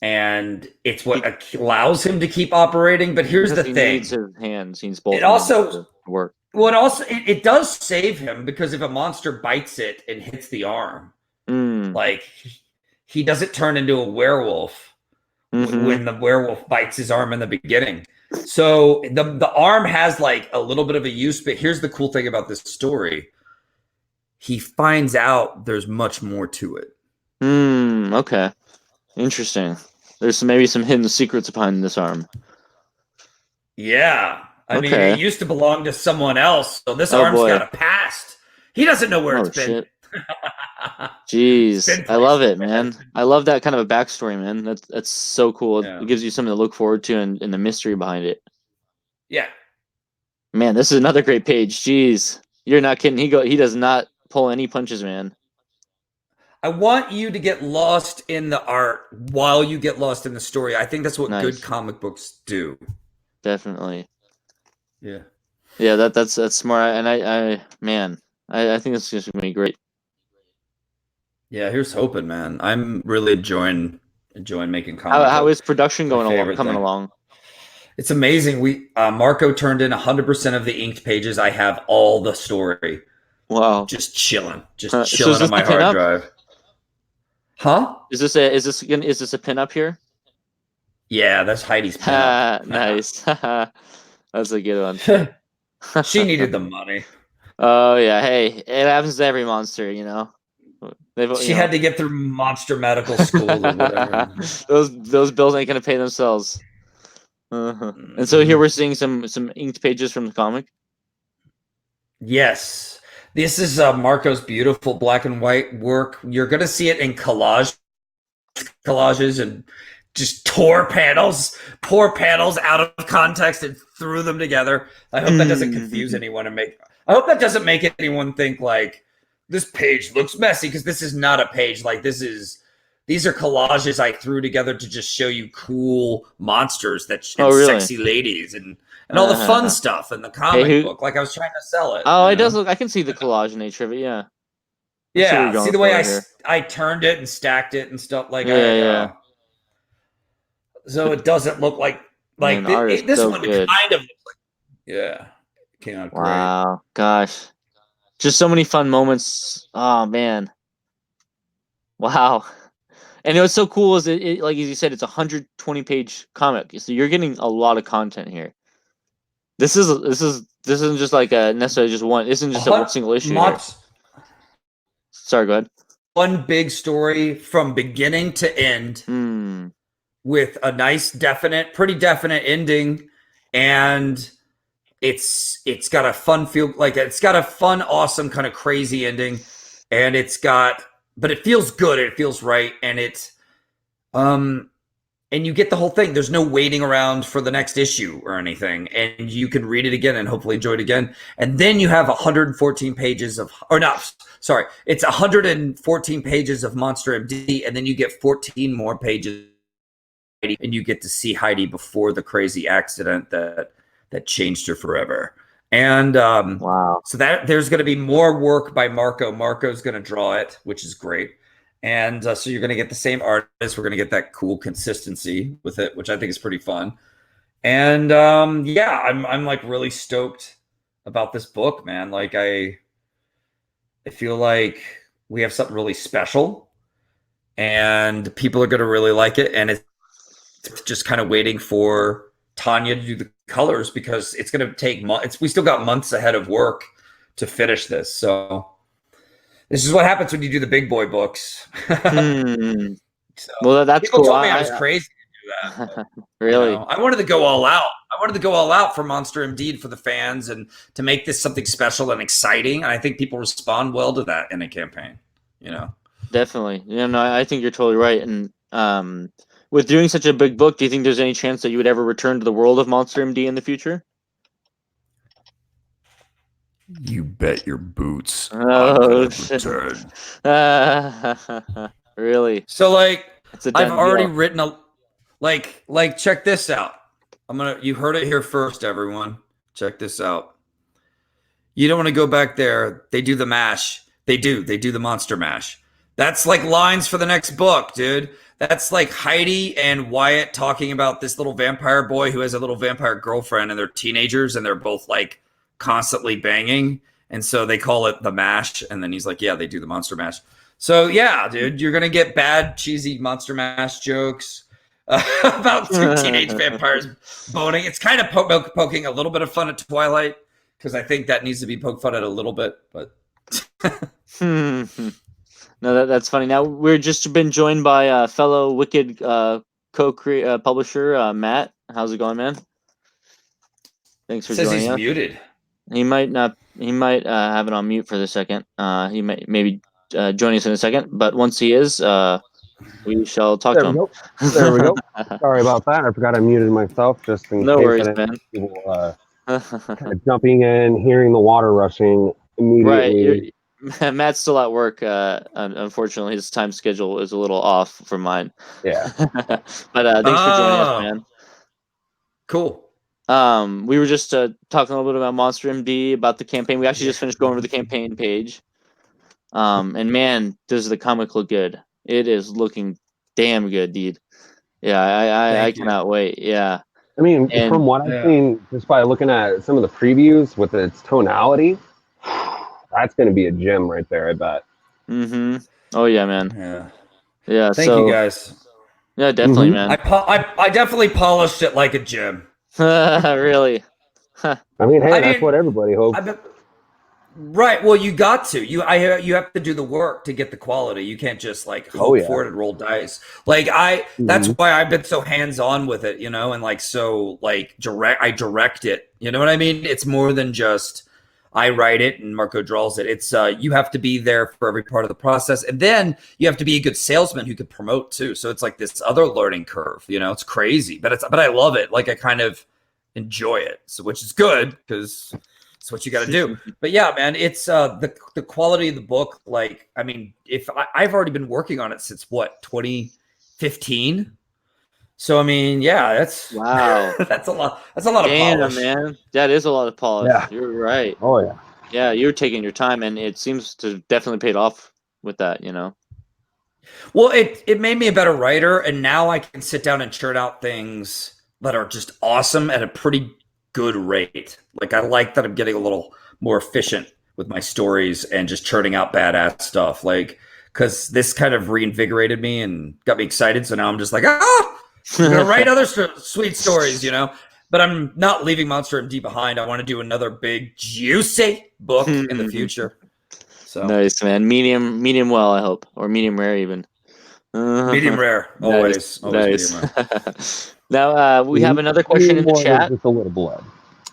and it's what be- allows him to keep operating. But here's because the he needs thing: his hands. He needs it both hands also to work. it does save him, because if a monster bites it and hits the arm, Mm. like he doesn't turn into a werewolf Mm-hmm. when the werewolf bites his arm in the beginning. So the arm has like a little bit of a use, but here's the cool thing about this story: he finds out there's much more to it. Okay. Interesting. There's maybe some hidden secrets behind this arm. Yeah. I mean, it Okay. used to belong to someone else, so this Oh arm's got boy. a past. He doesn't know where it's Oh been. shit. It's Jeez. been I love places. it, man. I love that kind of a backstory, man. That's so cool. Yeah. It gives you something to look forward to and the mystery behind it. Yeah. Man, this is another great page. Jeez. You're not kidding. He does not pull any punches, man. I want you to get lost in the art while you get lost in the story. I think that's what good Nice. comic books do. Definitely. Yeah. Yeah, that's smart. And I think this is gonna be great. Yeah, here's hoping, man. I'm really enjoying making How comic. is production It's my going along favorite coming thing. along? It's amazing. We Marco turned in 100% of the inked pages. I have all the story Wow. just So is chilling on this the my hard pinup? drive. Huh? Is this a pinup here? Yeah, that's Heidi's pinup. Ha, nice. That's a good one. She needed the money. Oh yeah, hey, it happens to every monster, you know. They've She had to get through monster medical school or whatever. those bills ain't gonna pay themselves. And so here Mhm. we're seeing some inked pages from the comic. Yes. This is Marco's beautiful black and white work. You're going to see it in collages and just poor panels out of context and threw them together. I hope that doesn't confuse anyone and make. I hope that doesn't make anyone think like this page looks messy, because this is not a page. Like these are collages I threw together to just show you cool monsters Oh and really? sexy ladies and all the fun stuff in the Hey, comic who? book. Like I was trying to sell it, Oh, you it does know. look. I can see the collage nature of it. Yeah, I see what you're Yeah, see going the way for here. I turned it and stacked it and stuff. Like Yeah, yeah. so But it doesn't look like man, the art is this so one good. kind of looks like, yeah, it came out great. Wow, gosh, just so many fun moments. Oh man, wow. And what's so cool is like as you said, it's a 120-page comic, so you're getting a lot of content here. This isn't just like a necessarily just one. This isn't A just a one hot single issue here. Mott's Sorry, go ahead. one big story from beginning to end, Hmm. with a nice, pretty definite ending, and it's got a fun feel, like it's got a fun, awesome, kind of crazy ending, and but it feels good, it feels right, and um and you get the whole thing. There's no waiting around for the next issue or anything, and you can read it again and hopefully enjoy it again. And then you have 114 pages of, or not, sorry, it's 114 pages of Monster M.D, and then you get 14 more pages, and you get to see Heidi before the crazy accident that changed her forever. And Wow. so that there's going to be more work by Marco. Marco's going to draw it, which is great. And so you're going to get the same artist. We're going to get that cool consistency with it, which I think is pretty fun. And yeah, I'm like really stoked about this book, man. Like I feel like we have something really special, and people are going to really like it. And it's just kind of waiting for Tanya to do the colors, because it's going to take months. We still got months ahead of work to finish this. So this is what happens when you do the big boy books. Hmm. So Well, that's people cool. told me I was crazy to do that, but Really. I wanted to go all out. I wanted to go all out for Monster M.D for the fans, and to make this something special and exciting. And I think people respond well to that in a campaign. You know. Definitely. I think you're totally right. And with doing such a big book, do you think there's any chance that you would ever return to the world of Monster MD in the future? You bet your boots. I'm Oh, gonna shit. return. Really? So like, It's a I've done already deal. written a like. Check this out. You heard it here first, everyone. Check this out. You don't want to go back there. They do the mash. They do the monster mash. That's like lines for the next book, dude. That's like Heidi and Wyatt talking about this little vampire boy who has a little vampire girlfriend, and they're teenagers and they're both like constantly banging. And so they call it the mash. And then he's like, yeah, they do the monster mash. So yeah, dude, you're going to get bad, cheesy monster mash jokes about two teenage vampires boning. It's kind of poking a little bit of fun at Twilight, because I think that needs to be poked fun at a little bit. But No, that's funny. Now we're just been joined by fellow Wicked publisher Matt. How's it going, man? Thanks for says joining he's us. muted. He might not. He might have it on mute for the second. He might maybe join us in a second. But once he is, we shall talk to him. Go. There we go. Sorry about that. I forgot I muted myself just in No case worries, I didn't man. people kind of jumping in, hearing the water rushing immediately. Right. Matt's still at work. Unfortunately, his time schedule is a little off from mine. Yeah. But thanks for joining us, man. Cool. We were just talking a little bit about Monster MD, about the campaign. We actually just finished going over the campaign page. And man, does the comic look good? It is looking damn good, dude. Yeah, I cannot wait. Yeah. I mean, from what I've seen, just by looking at some of the previews with its tonality, that's going to be a gem right there, I bet. Mm-hmm. Oh, yeah, man. Yeah. Yeah. Thank you, guys. Yeah, definitely, man. I definitely polished it like a gem. Really? I mean, hey, that's what everybody hopes. Right. Well, you got to. You have to do the work to get the quality. You can't just like hope for it and roll dice. Like that's why I've been so hands-on with it, and like so like I direct it. You know what I mean? It's more than just I write it and Marco draws it. It's you have to be there for every part of the process, and then you have to be a good salesman who can promote too. So it's like this other learning curve. It's crazy, but I love it. Like I kind of enjoy it, so which is good because it's what you got to do. But yeah, man, it's the quality of the book. Like, I mean, if I've already been working on it since what 2015. So I mean, yeah, that's wow. that's a lot. That's a lot of polish, man. That is a lot of polish. Yeah. You're right. Oh yeah. Yeah, you're taking your time, and it seems to definitely paid off with that. Well, it made me a better writer, and now I can sit down and churn out things that are just awesome at a pretty good rate. Like I like that I'm getting a little more efficient with my stories and just churning out badass stuff. Like, because this kind of reinvigorated me and got me excited. So now I'm just like, I'm gonna write other sweet stories, But I'm not leaving Monster MD behind. I want to do another big juicy book in the future. So nice, man. Medium well, I hope, or medium rare even. Medium rare, always. Nice. Medium rare. Now we have another question in the chat. Just a little blood.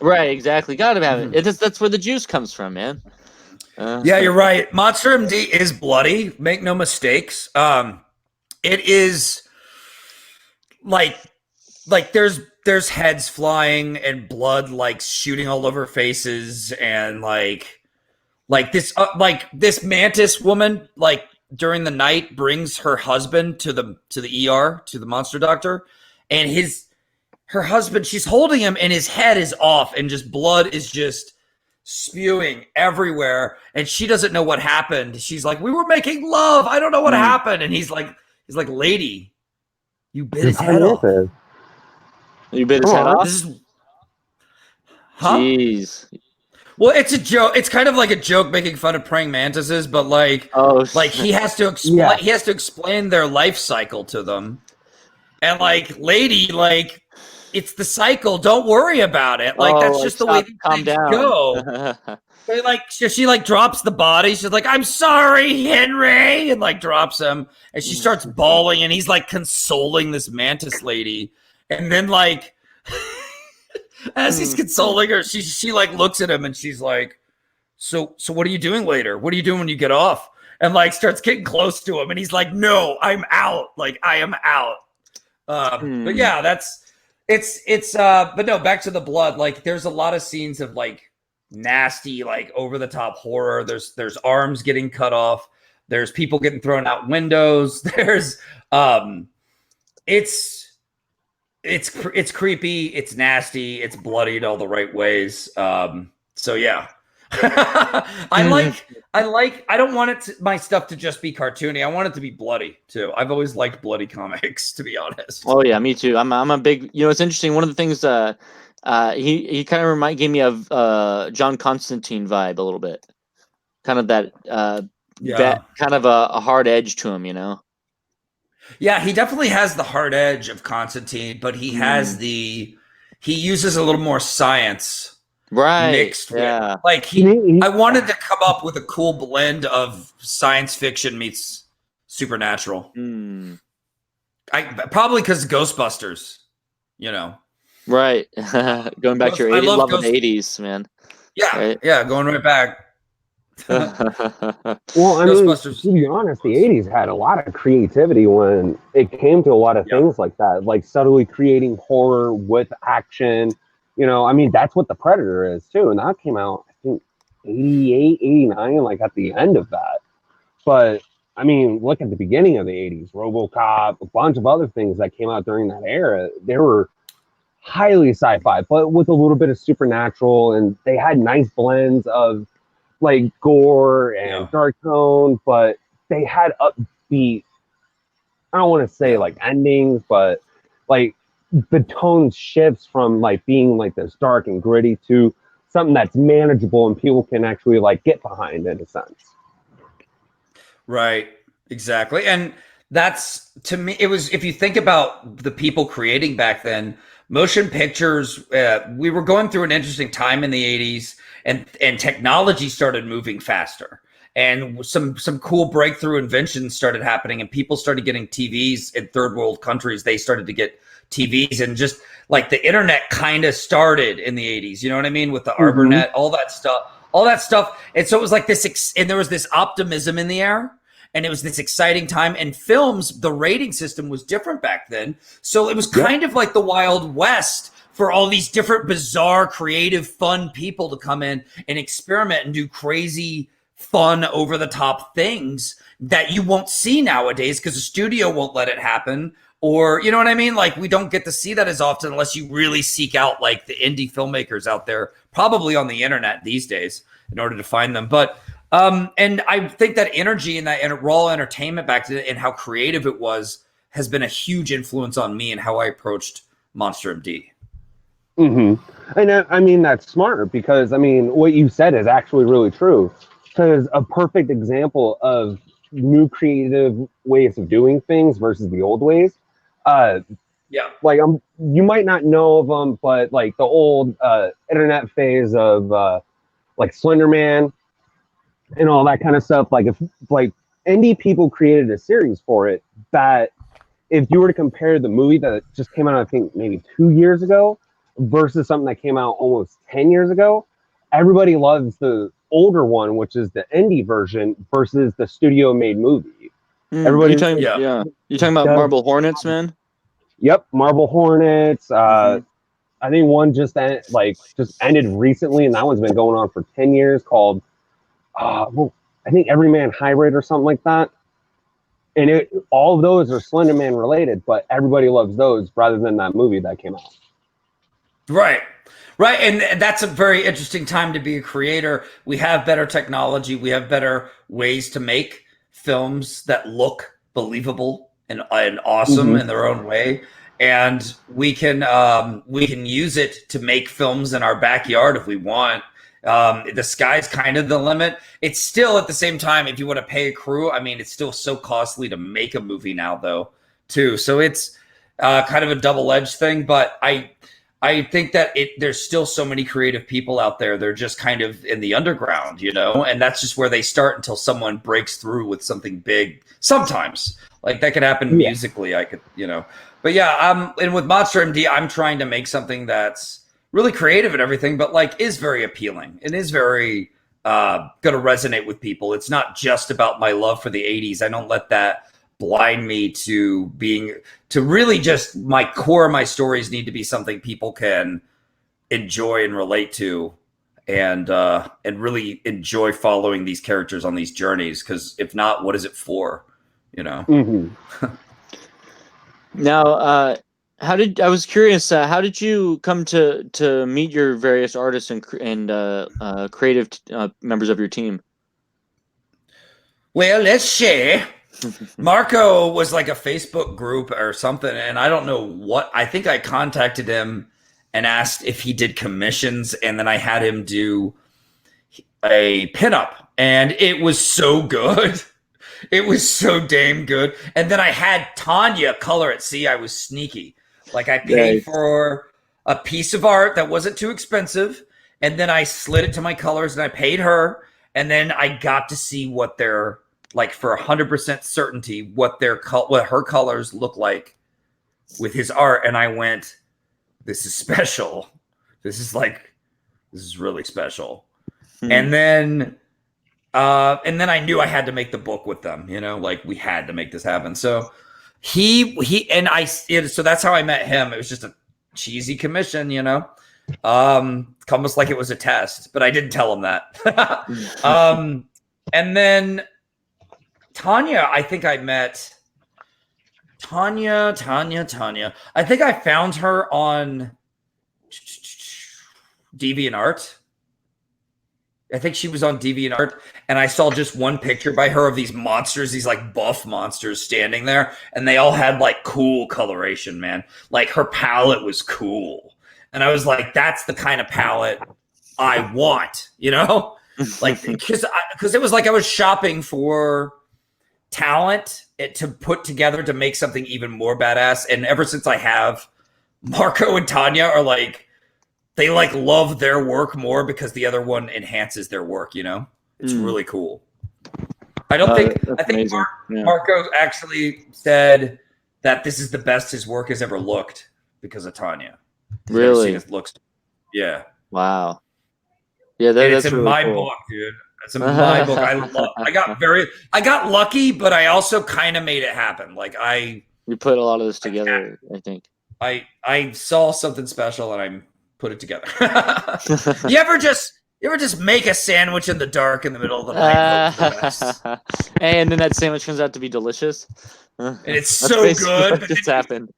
Right, exactly. Gotta have it. That's where the juice comes from, man. Yeah, you're right. Monster MD is bloody. Make no mistakes. It is like there's heads flying and blood like shooting all over faces, and like this mantis woman like during the night brings her husband to the ER, to the monster doctor, and her husband, she's holding him and his head is off and just blood is just spewing everywhere, and she doesn't know what happened. She's like, we were making love, I don't know what happened. And he's like, lady, you bit his head off. You bit his head off? Huh? Jeez. Well, it's a joke. It's kind of like a joke making fun of praying mantises, but like he has to explain he has to explain their life cycle to them. And like, lady, like, it's the cycle. Don't worry about it. Like, that's just the way things go. But like, she like drops the body. She's like, I'm sorry, Henry, and like drops him. And she starts bawling, and he's like consoling this mantis lady. And then like, as he's consoling her, she like looks at him, and she's like, so what are you doing later? What are you doing when you get off? And like starts getting close to him, and he's like, no, I'm out. Like I am out. But yeah, but no, back to the blood. Like there's a lot of scenes of like nasty, like over the top horror. There's arms getting cut off. There's people getting thrown out windows. There's it's creepy. It's nasty. It's bloodied all the right ways. So yeah. I don't want my stuff to just be cartoony. I want it to be bloody too. I've always liked bloody comics, to be honest. Oh yeah, me too. I'm a big. It's interesting. One of the things he kind of gave me a John Constantine vibe a little bit. Kind of that kind of a hard edge to him. Yeah, he definitely has the hard edge of Constantine, but he has he uses a little more science. Right. Mixed yeah. with, like I wanted to come up with a cool blend of science fiction meets supernatural. Probably because Ghostbusters, Right. Going back to your 80s, love of the 80s, man. Yeah. Right? Yeah. Going right back. Well, I mean, to be honest, the 80s had a lot of creativity when it came to a lot of things like that, like subtly creating horror with action. I mean, that's what The Predator is too. And that came out, I think, 88, 89, like at the end of that. But I mean, look at the beginning of the 80s, RoboCop, a bunch of other things that came out during that era. They were highly sci-fi, but with a little bit of supernatural, and they had nice blends of like gore and dark tone, but they had upbeat, I don't want to say like endings, but like the tone shifts from like being like this dark and gritty to something that's manageable and people can actually like get behind in a sense. Right. Exactly. And that's, to me, it was, if you think about the people creating back then, motion pictures, we were going through an interesting time in the 80s, and technology started moving faster. And some cool breakthrough inventions started happening, and people started getting TVs in third world countries. They started to get TVs, and just like the internet kind of started in the 80s. You know what I mean? With the ARPANET, all that stuff. And so it was like this, and there was this optimism in the air, and it was this exciting time. And films, the rating system was different back then. So it was kind of like the Wild West for all these different bizarre, creative, fun people to come in and experiment and do crazy, fun, over the top things that you won't see nowadays because the studio won't let it happen. Or, you know what I mean? Like, we don't get to see that as often unless you really seek out like the indie filmmakers out there, probably on the internet these days, in order to find them. But, and I think that energy and that raw entertainment back then and how creative it was has been a huge influence on me and how I approached Monster M.D. And I mean, that's smart because, I mean, what you said is actually really true. Because a perfect example of new creative ways of doing things versus the old ways. Like you might not know of them, but like the old internet phase of like Slender Man and all that kind of stuff. Like if like indie people created a series for it, that if you were to compare the movie that just came out, I think maybe 2 years ago versus something that came out almost 10 years ago, everybody loves the older one, which is the indie version versus the studio made movie. Everybody, you're talking about Marble Hornets, man. Yep, Marble Hornets. I think one just ended recently, and that one's been going on for 10 years. Called, I think Everyman Hybrid or something like that. And all of those are Slender Man related, but everybody loves those rather than that movie that came out. Right. And that's a very interesting time to be a creator. We have better technology. We have better ways to make films that look believable and awesome in their own way. And we can use it to make films in our backyard if we want. The sky's kind of the limit. It's still, at the same time, if you want to pay a crew, I mean, it's still so costly to make a movie now, though, too. So it's kind of a double-edged thing. But I think that there's still so many creative people out there. They're just kind of in the underground, and that's just where they start until someone breaks through with something big. Sometimes, like that could happen musically. But yeah, and with Monster M.D, I'm trying to make something that's really creative and everything, but like is very appealing and is very going to resonate with people. It's not just about my love for the 80s. I don't let that blind me to really just my core of my stories need to be something people can enjoy and relate to, and really enjoy following these characters on these journeys. Because if not, what is it for? Mm-hmm. Now, I was curious, how did you come to meet your various artists and creative members of your team? Well, let's share. Marco was like a Facebook group or something, and I don't know what. I think I contacted him and asked if he did commissions, and then I had him do a pinup, and it was so good. It was so damn good. And then I had Tanya color it. See, I was sneaky. Like I paid for a piece of art that wasn't too expensive, and then I slid it to my colors, and I paid her, and then I got to see what their, like, for 100% certainty, what her colors look like with his art. And I went, this is special. This is really special. And then I knew I had to make the book with them, like we had to make this happen. So so that's how I met him. It was just a cheesy commission, almost like it was a test, but I didn't tell him that. And then Tanya, I think I met Tanya. I think I found her on DeviantArt. I think she was on DeviantArt, and I saw just one picture by her of these monsters, these like buff monsters standing there, and they all had like cool coloration, man. Like her palette was cool. And I was like, that's the kind of palette I want, like, because it was like I was shopping for talent to put together to make something even more badass. And ever since I have, Marco and Tanya are like, they like love their work more because the other one enhances their work, It's really cool. I think Marco actually said that this is the best his work has ever looked because of Tanya. He's really? It looks. Yeah. Wow. Yeah, that's in really my cool. book, dude. It's in my book. I got lucky, but I also kind of made it happen. Like you put a lot of this together, I think. I saw something special and I put it together. You ever just make a sandwich in the dark in the middle of the night? And then that sandwich turns out to be delicious. And it's so good. What just happened.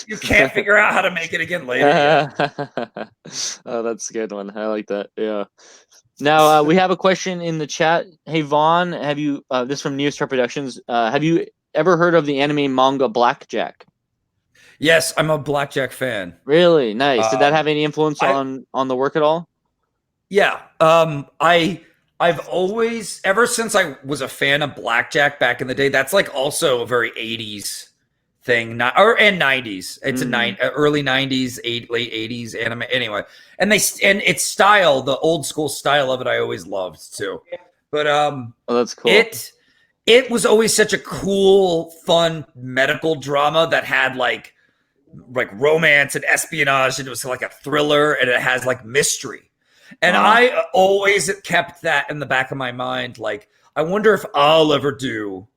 You can't figure out how to make it again later. Oh, that's a good one. I like that. Yeah. Now we have a question in the chat. Hey Vaughn, have you? This from Neostar Productions. Have you ever heard of the anime manga Blackjack? Yes, I'm a Blackjack fan. Really nice. Did that have any influence on the work at all? Yeah. I've always, ever since I was a fan of Blackjack back in the day, that's like also a very 80s thing, and 90s. It's early 90s, late 80s anime. Anyway, and its style, the old school style of it, I always loved too. But that's cool. It was always such a cool, fun medical drama that had like romance and espionage, and it was like a thriller, and it has like mystery. And I always kept that in the back of my mind. Like, I wonder if I'll ever do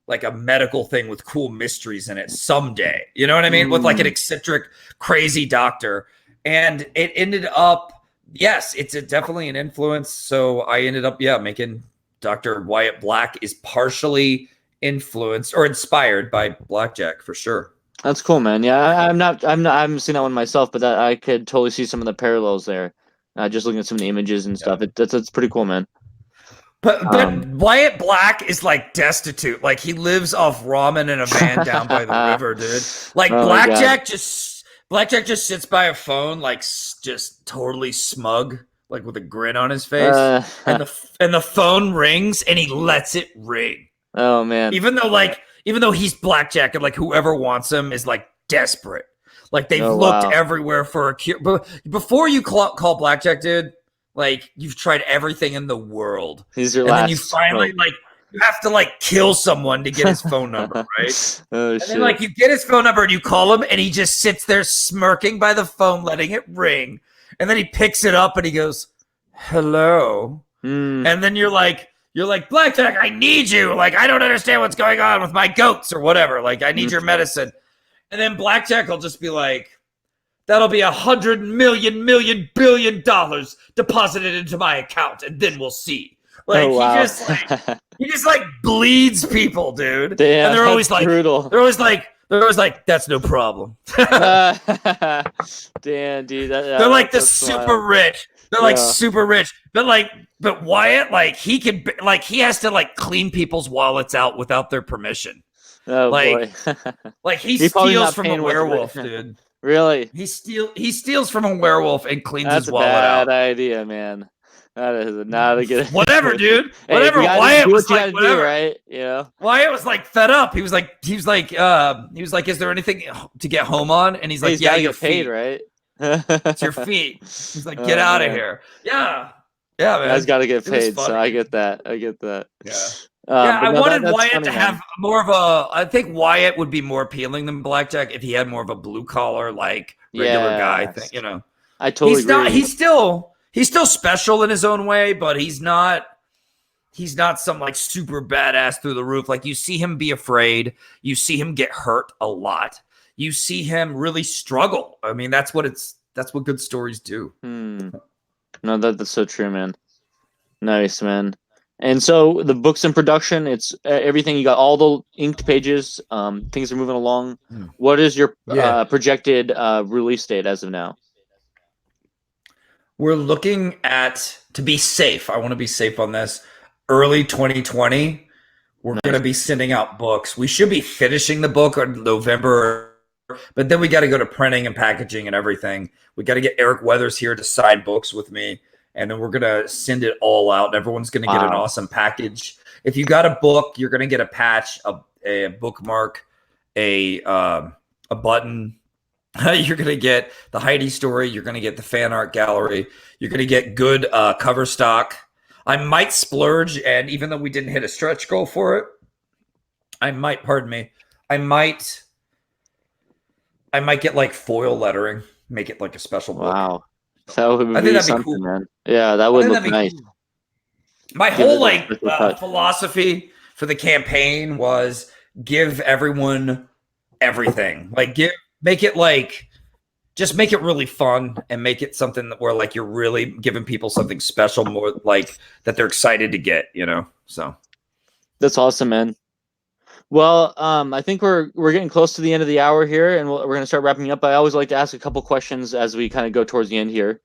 like a medical thing with cool mysteries in it someday. You know what I mean? With like an eccentric, crazy doctor. And it ended up, yes, it's definitely an influence. So I ended up, making Dr. Wyatt Black is partially influenced or inspired by Blackjack for sure. That's cool, man. Yeah, I haven't seen that one myself, but I could totally see some of the parallels there. Just looking at some of the images and stuff, that's pretty cool, man. But Wyatt Black is like destitute. Like he lives off ramen in a van down by the river, dude. Like Blackjack just sits by a phone, like just totally smug, like with a grin on his face, and the phone rings and he lets it ring. Oh man! Even though he's Blackjack and like whoever wants him is like desperate. Like they've looked everywhere for a cure. But before you call Blackjack, dude, like you've tried everything in the world. He's your and last then you finally you have to like kill someone to get his phone number, right? And then like you get his phone number and you call him and he just sits there smirking by the phone, letting it ring. And then he picks it up and he goes, "Hello." And then you're like, Blackjack, I need you. Like, I don't understand what's going on with my goats or whatever. Like, I need your medicine. And then Blackjack will just be like, that'll be $100 million billion deposited into my account, and then we'll see. Like, he just like bleeds people, dude. Damn, and they're always like brutal. They're always like, that's no problem. Damn, dude. They're like the super rich. They're like super rich. But Wyatt, like, he has to like clean people's wallets out without their permission. Oh, like, boy. Like he steals from a werewolf, dude. Really? He steals from a werewolf and cleans That's his wallet out. That's a bad idea, man. That is not a good. Whatever, dude. Hey, whatever. Wyatt was like, whatever, right? Yeah. Wyatt was like fed up. He was like, is there anything to get home on? And he's like, yeah, your paid, feet, right? It's your feet. He's like, get out of here. Yeah, man. Guy's got to get paid, so I get that. Yeah. I wanted Wyatt to have more of a. I think Wyatt would be more appealing than Blackjack if he had more of a blue collar, like regular guy thing. You know, I totally agree. He's still special in his own way, but he's not some like super badass through the roof. Like, you see him be afraid. You see him get hurt a lot. You see him really struggle. I mean, that's what good stories do. No, that's so true, man. Nice, man. And so the book's in production. It's everything. You got all the inked pages. Things are moving along. What is your projected release date as of now? We're looking at, to be safe, I want to be safe on this, early 2020. We're going to be sending out books. We should be finishing the book in November, but then we got to go to printing and packaging and everything. We got to get Eric Weathers here to sign books with me, and then we're going to send it all out, and everyone's going to get an awesome package. If you got a book, you're going to get a patch, a bookmark, a button. You're going to get the Heidi story. You're going to get the fan art gallery. You're going to get good cover stock. I might splurge, and even though we didn't hit a stretch goal for it, I might get like foil lettering, make it like a special book. Wow. That would be something, cool, man. Yeah, that would look nice. Cool. My whole philosophy for the campaign was give everyone everything. Like, make it really fun, and make it something where like you're really giving people something special, more like that they're excited to get, you know. So that's awesome, man. Well, I think we're getting close to the end of the hour here, and we're going to start wrapping up. I always like to ask a couple questions as we kind of go towards the end here.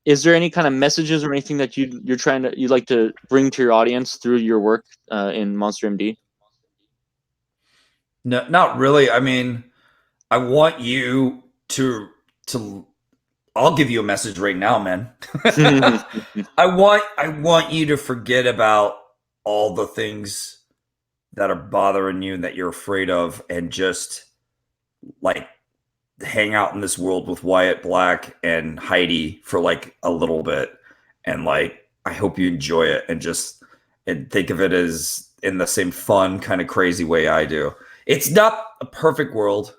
Is there any kind of messages or anything that you'd like to bring to your audience through your work in Monster M.D? No, not really. I mean, I want you to I'll give you a message right now, man. I want you to forget about all the things that are bothering you and that you're afraid of, and just like hang out in this world with Wyatt Black and Heidi for like a little bit. And like, I hope you enjoy it, and think of it as in the same fun, kind of crazy way I do. It's not a perfect world.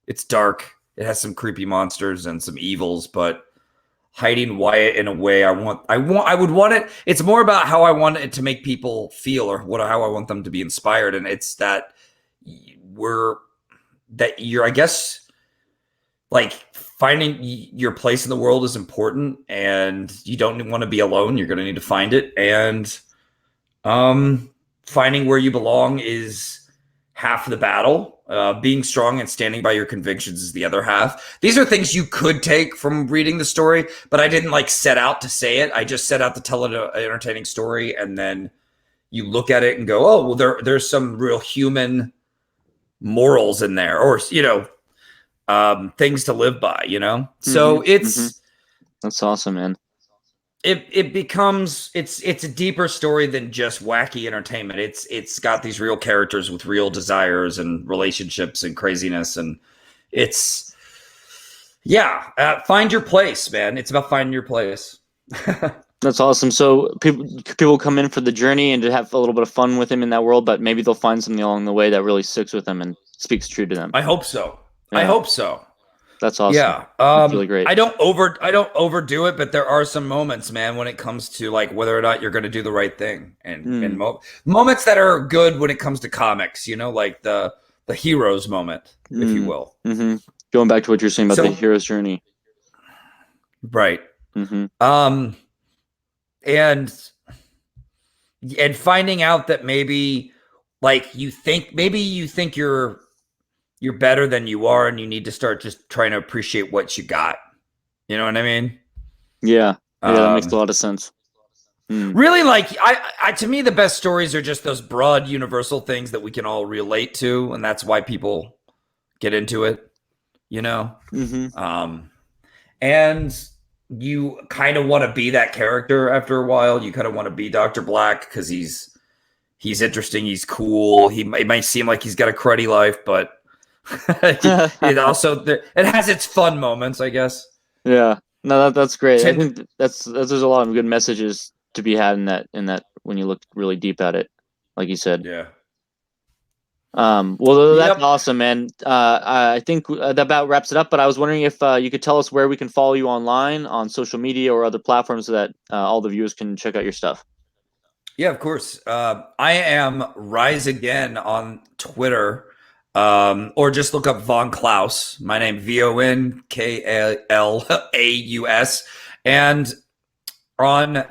It's dark. It has some creepy monsters and some evils, but Heidi and Wyatt, in a way, I would want it. It's more about how I want it to make people feel, or how I want them to be inspired. And it's that you're, I guess, like, finding your place in the world is important, and you don't want to be alone. You're going to need to find it. And finding where you belong is half the battle. Being strong and standing by your convictions is the other half. These are things you could take from reading the story, but I didn't like set out to say it. I just set out to tell an entertaining story, and then you look at it and go, oh, well, there's some real human morals in there, or, you know, things to live by, you know? So it's... That's awesome, man. It becomes it's a deeper story than just wacky entertainment. It's got these real characters with real desires and relationships and craziness, and it's find your place, man. It's about finding your place. That's awesome. So people come in for the journey and to have a little bit of fun with him in that world, but maybe they'll find something along the way that really sticks with them and speaks true to them. I hope so. Yeah. I hope so. That's awesome. Yeah. That's really great. I don't overdo it, but there are some moments, man, when it comes to like whether or not you're going to do the right thing, and moments that are good when it comes to comics. You know, like the hero's moment, if you will. Mm-hmm. Going back to what you're saying about the hero's journey, right? Mm-hmm. And finding out that maybe you think you're better than you are, and you need to start just trying to appreciate what you got. You know what I mean? Yeah, that makes a lot of sense. Really, like I to me, the best stories are just those broad, universal things that we can all relate to, and that's why people get into it. You know, and you kind of want to be that character after a while. You kind of want to be Dr. Black because he's interesting, he's cool. It might seem like he's got a cruddy life, but it also it has its fun moments, I guess. Yeah, no, that's great. I think there's a lot of good messages to be had in that when you look really deep at it, like you said. Yeah. Well, that's awesome, man. I think that about wraps it up. But I was wondering if you could tell us where we can follow you online on social media or other platforms so that all the viewers can check out your stuff. Yeah, of course. I am Rise Again on Twitter, or just look up Von Klaus. My name VonKlaus, and on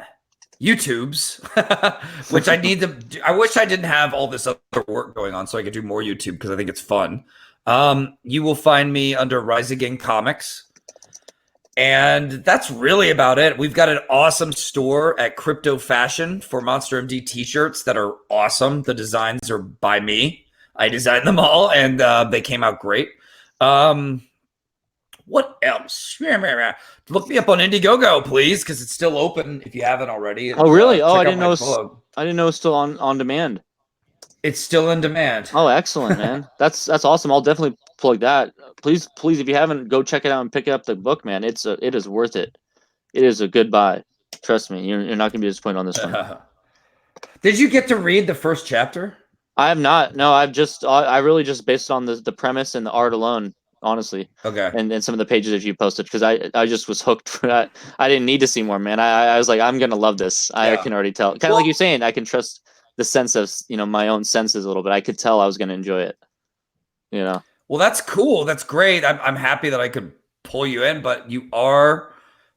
YouTube's, which I need to. I wish I didn't have all this other work going on, so I could do more YouTube because I think it's fun. You will find me under Rise Again Comics. And that's really about it. We've got an awesome store at Crypto Fashion for Monster M.D t-shirts that are awesome. The designs are by me. I designed them all, and they came out great. What else? Look me up on Indiegogo, please, because it's still open if you haven't already. Oh, really? I didn't know. I didn't know it's still on demand. It's still in demand. Oh, excellent, man. That's awesome. I'll definitely plug that. Please, if you haven't, go check it out and pick up the book, man. It is worth it. It is a good buy. Trust me, you're not gonna be disappointed on this one. Did you get to read the first chapter? I have not. No, I really just based on the premise and the art alone, honestly. Okay. And some of the pages that you posted, because I just was hooked for that. I didn't need to see more, man. I was like, I'm gonna love this. I can already tell. Kind of like you're saying, I can trust the sense of my own senses a little bit. I could tell I was gonna enjoy it. Well, that's cool. That's great. I'm happy that I could pull you in, but you are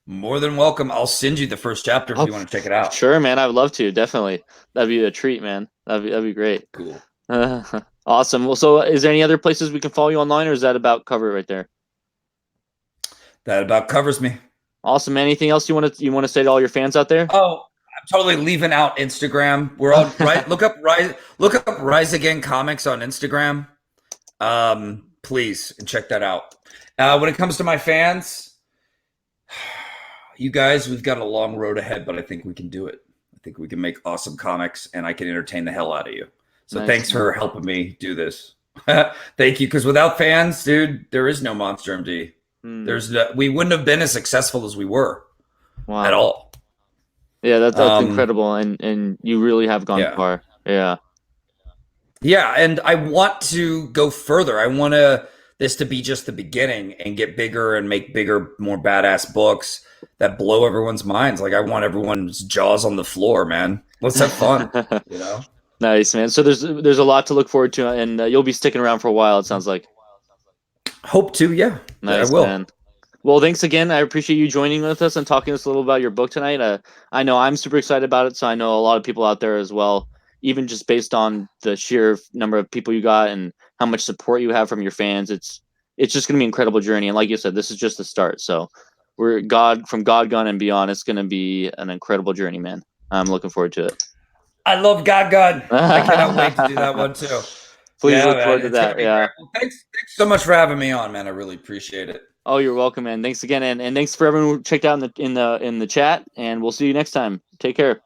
more than welcome. I'll send you the first chapter if you want to check it out. Sure, man. I would love to. Definitely. That'd be a treat, man. That'd be great. Cool. Awesome. Well, so is there any other places we can follow you online, or is that about cover it right there? That about covers me. Awesome. Anything else you want to say to all your fans out there? Oh, I'm totally leaving out Instagram. We're all right. Look up Rise Again Comics on Instagram. Please, and check that out. When it comes to my fans, you guys, we've got a long road ahead, but I think we can do it. I think we can make awesome comics, and I can entertain the hell out of you. So thanks for helping me do this. Thank you, because without fans, dude, there is no Monster MD. We wouldn't have been as successful as we were at all. Yeah, that's incredible, and you really have gone far. Yeah. Yeah, and I want to go further. I want this to be just the beginning and get bigger and make bigger, more badass books that blow everyone's minds. Like I want everyone's jaws on the floor, man. Let's have fun. Nice, man. So there's a lot to look forward to, and you'll be sticking around for a while. It sounds like. Hope to, yeah. Nice, I will. Man. Well, thanks again. I appreciate you joining with us and talking to us a little about your book tonight. I know I'm super excited about it, so I know a lot of people out there as well. Even just based on the sheer number of people you got and how much support you have from your fans, it's just going to be an incredible journey. And like you said, this is just the start. So from God Gun and beyond, it's going to be an incredible journey, man. I'm looking forward to it. I love God Gun. I cannot wait to do that one too. Please look forward to that. Yeah. Well, thanks so much for having me on, man. I really appreciate it. Oh, you're welcome, man. Thanks again, and thanks for everyone who checked out in the chat. And we'll see you next time. Take care.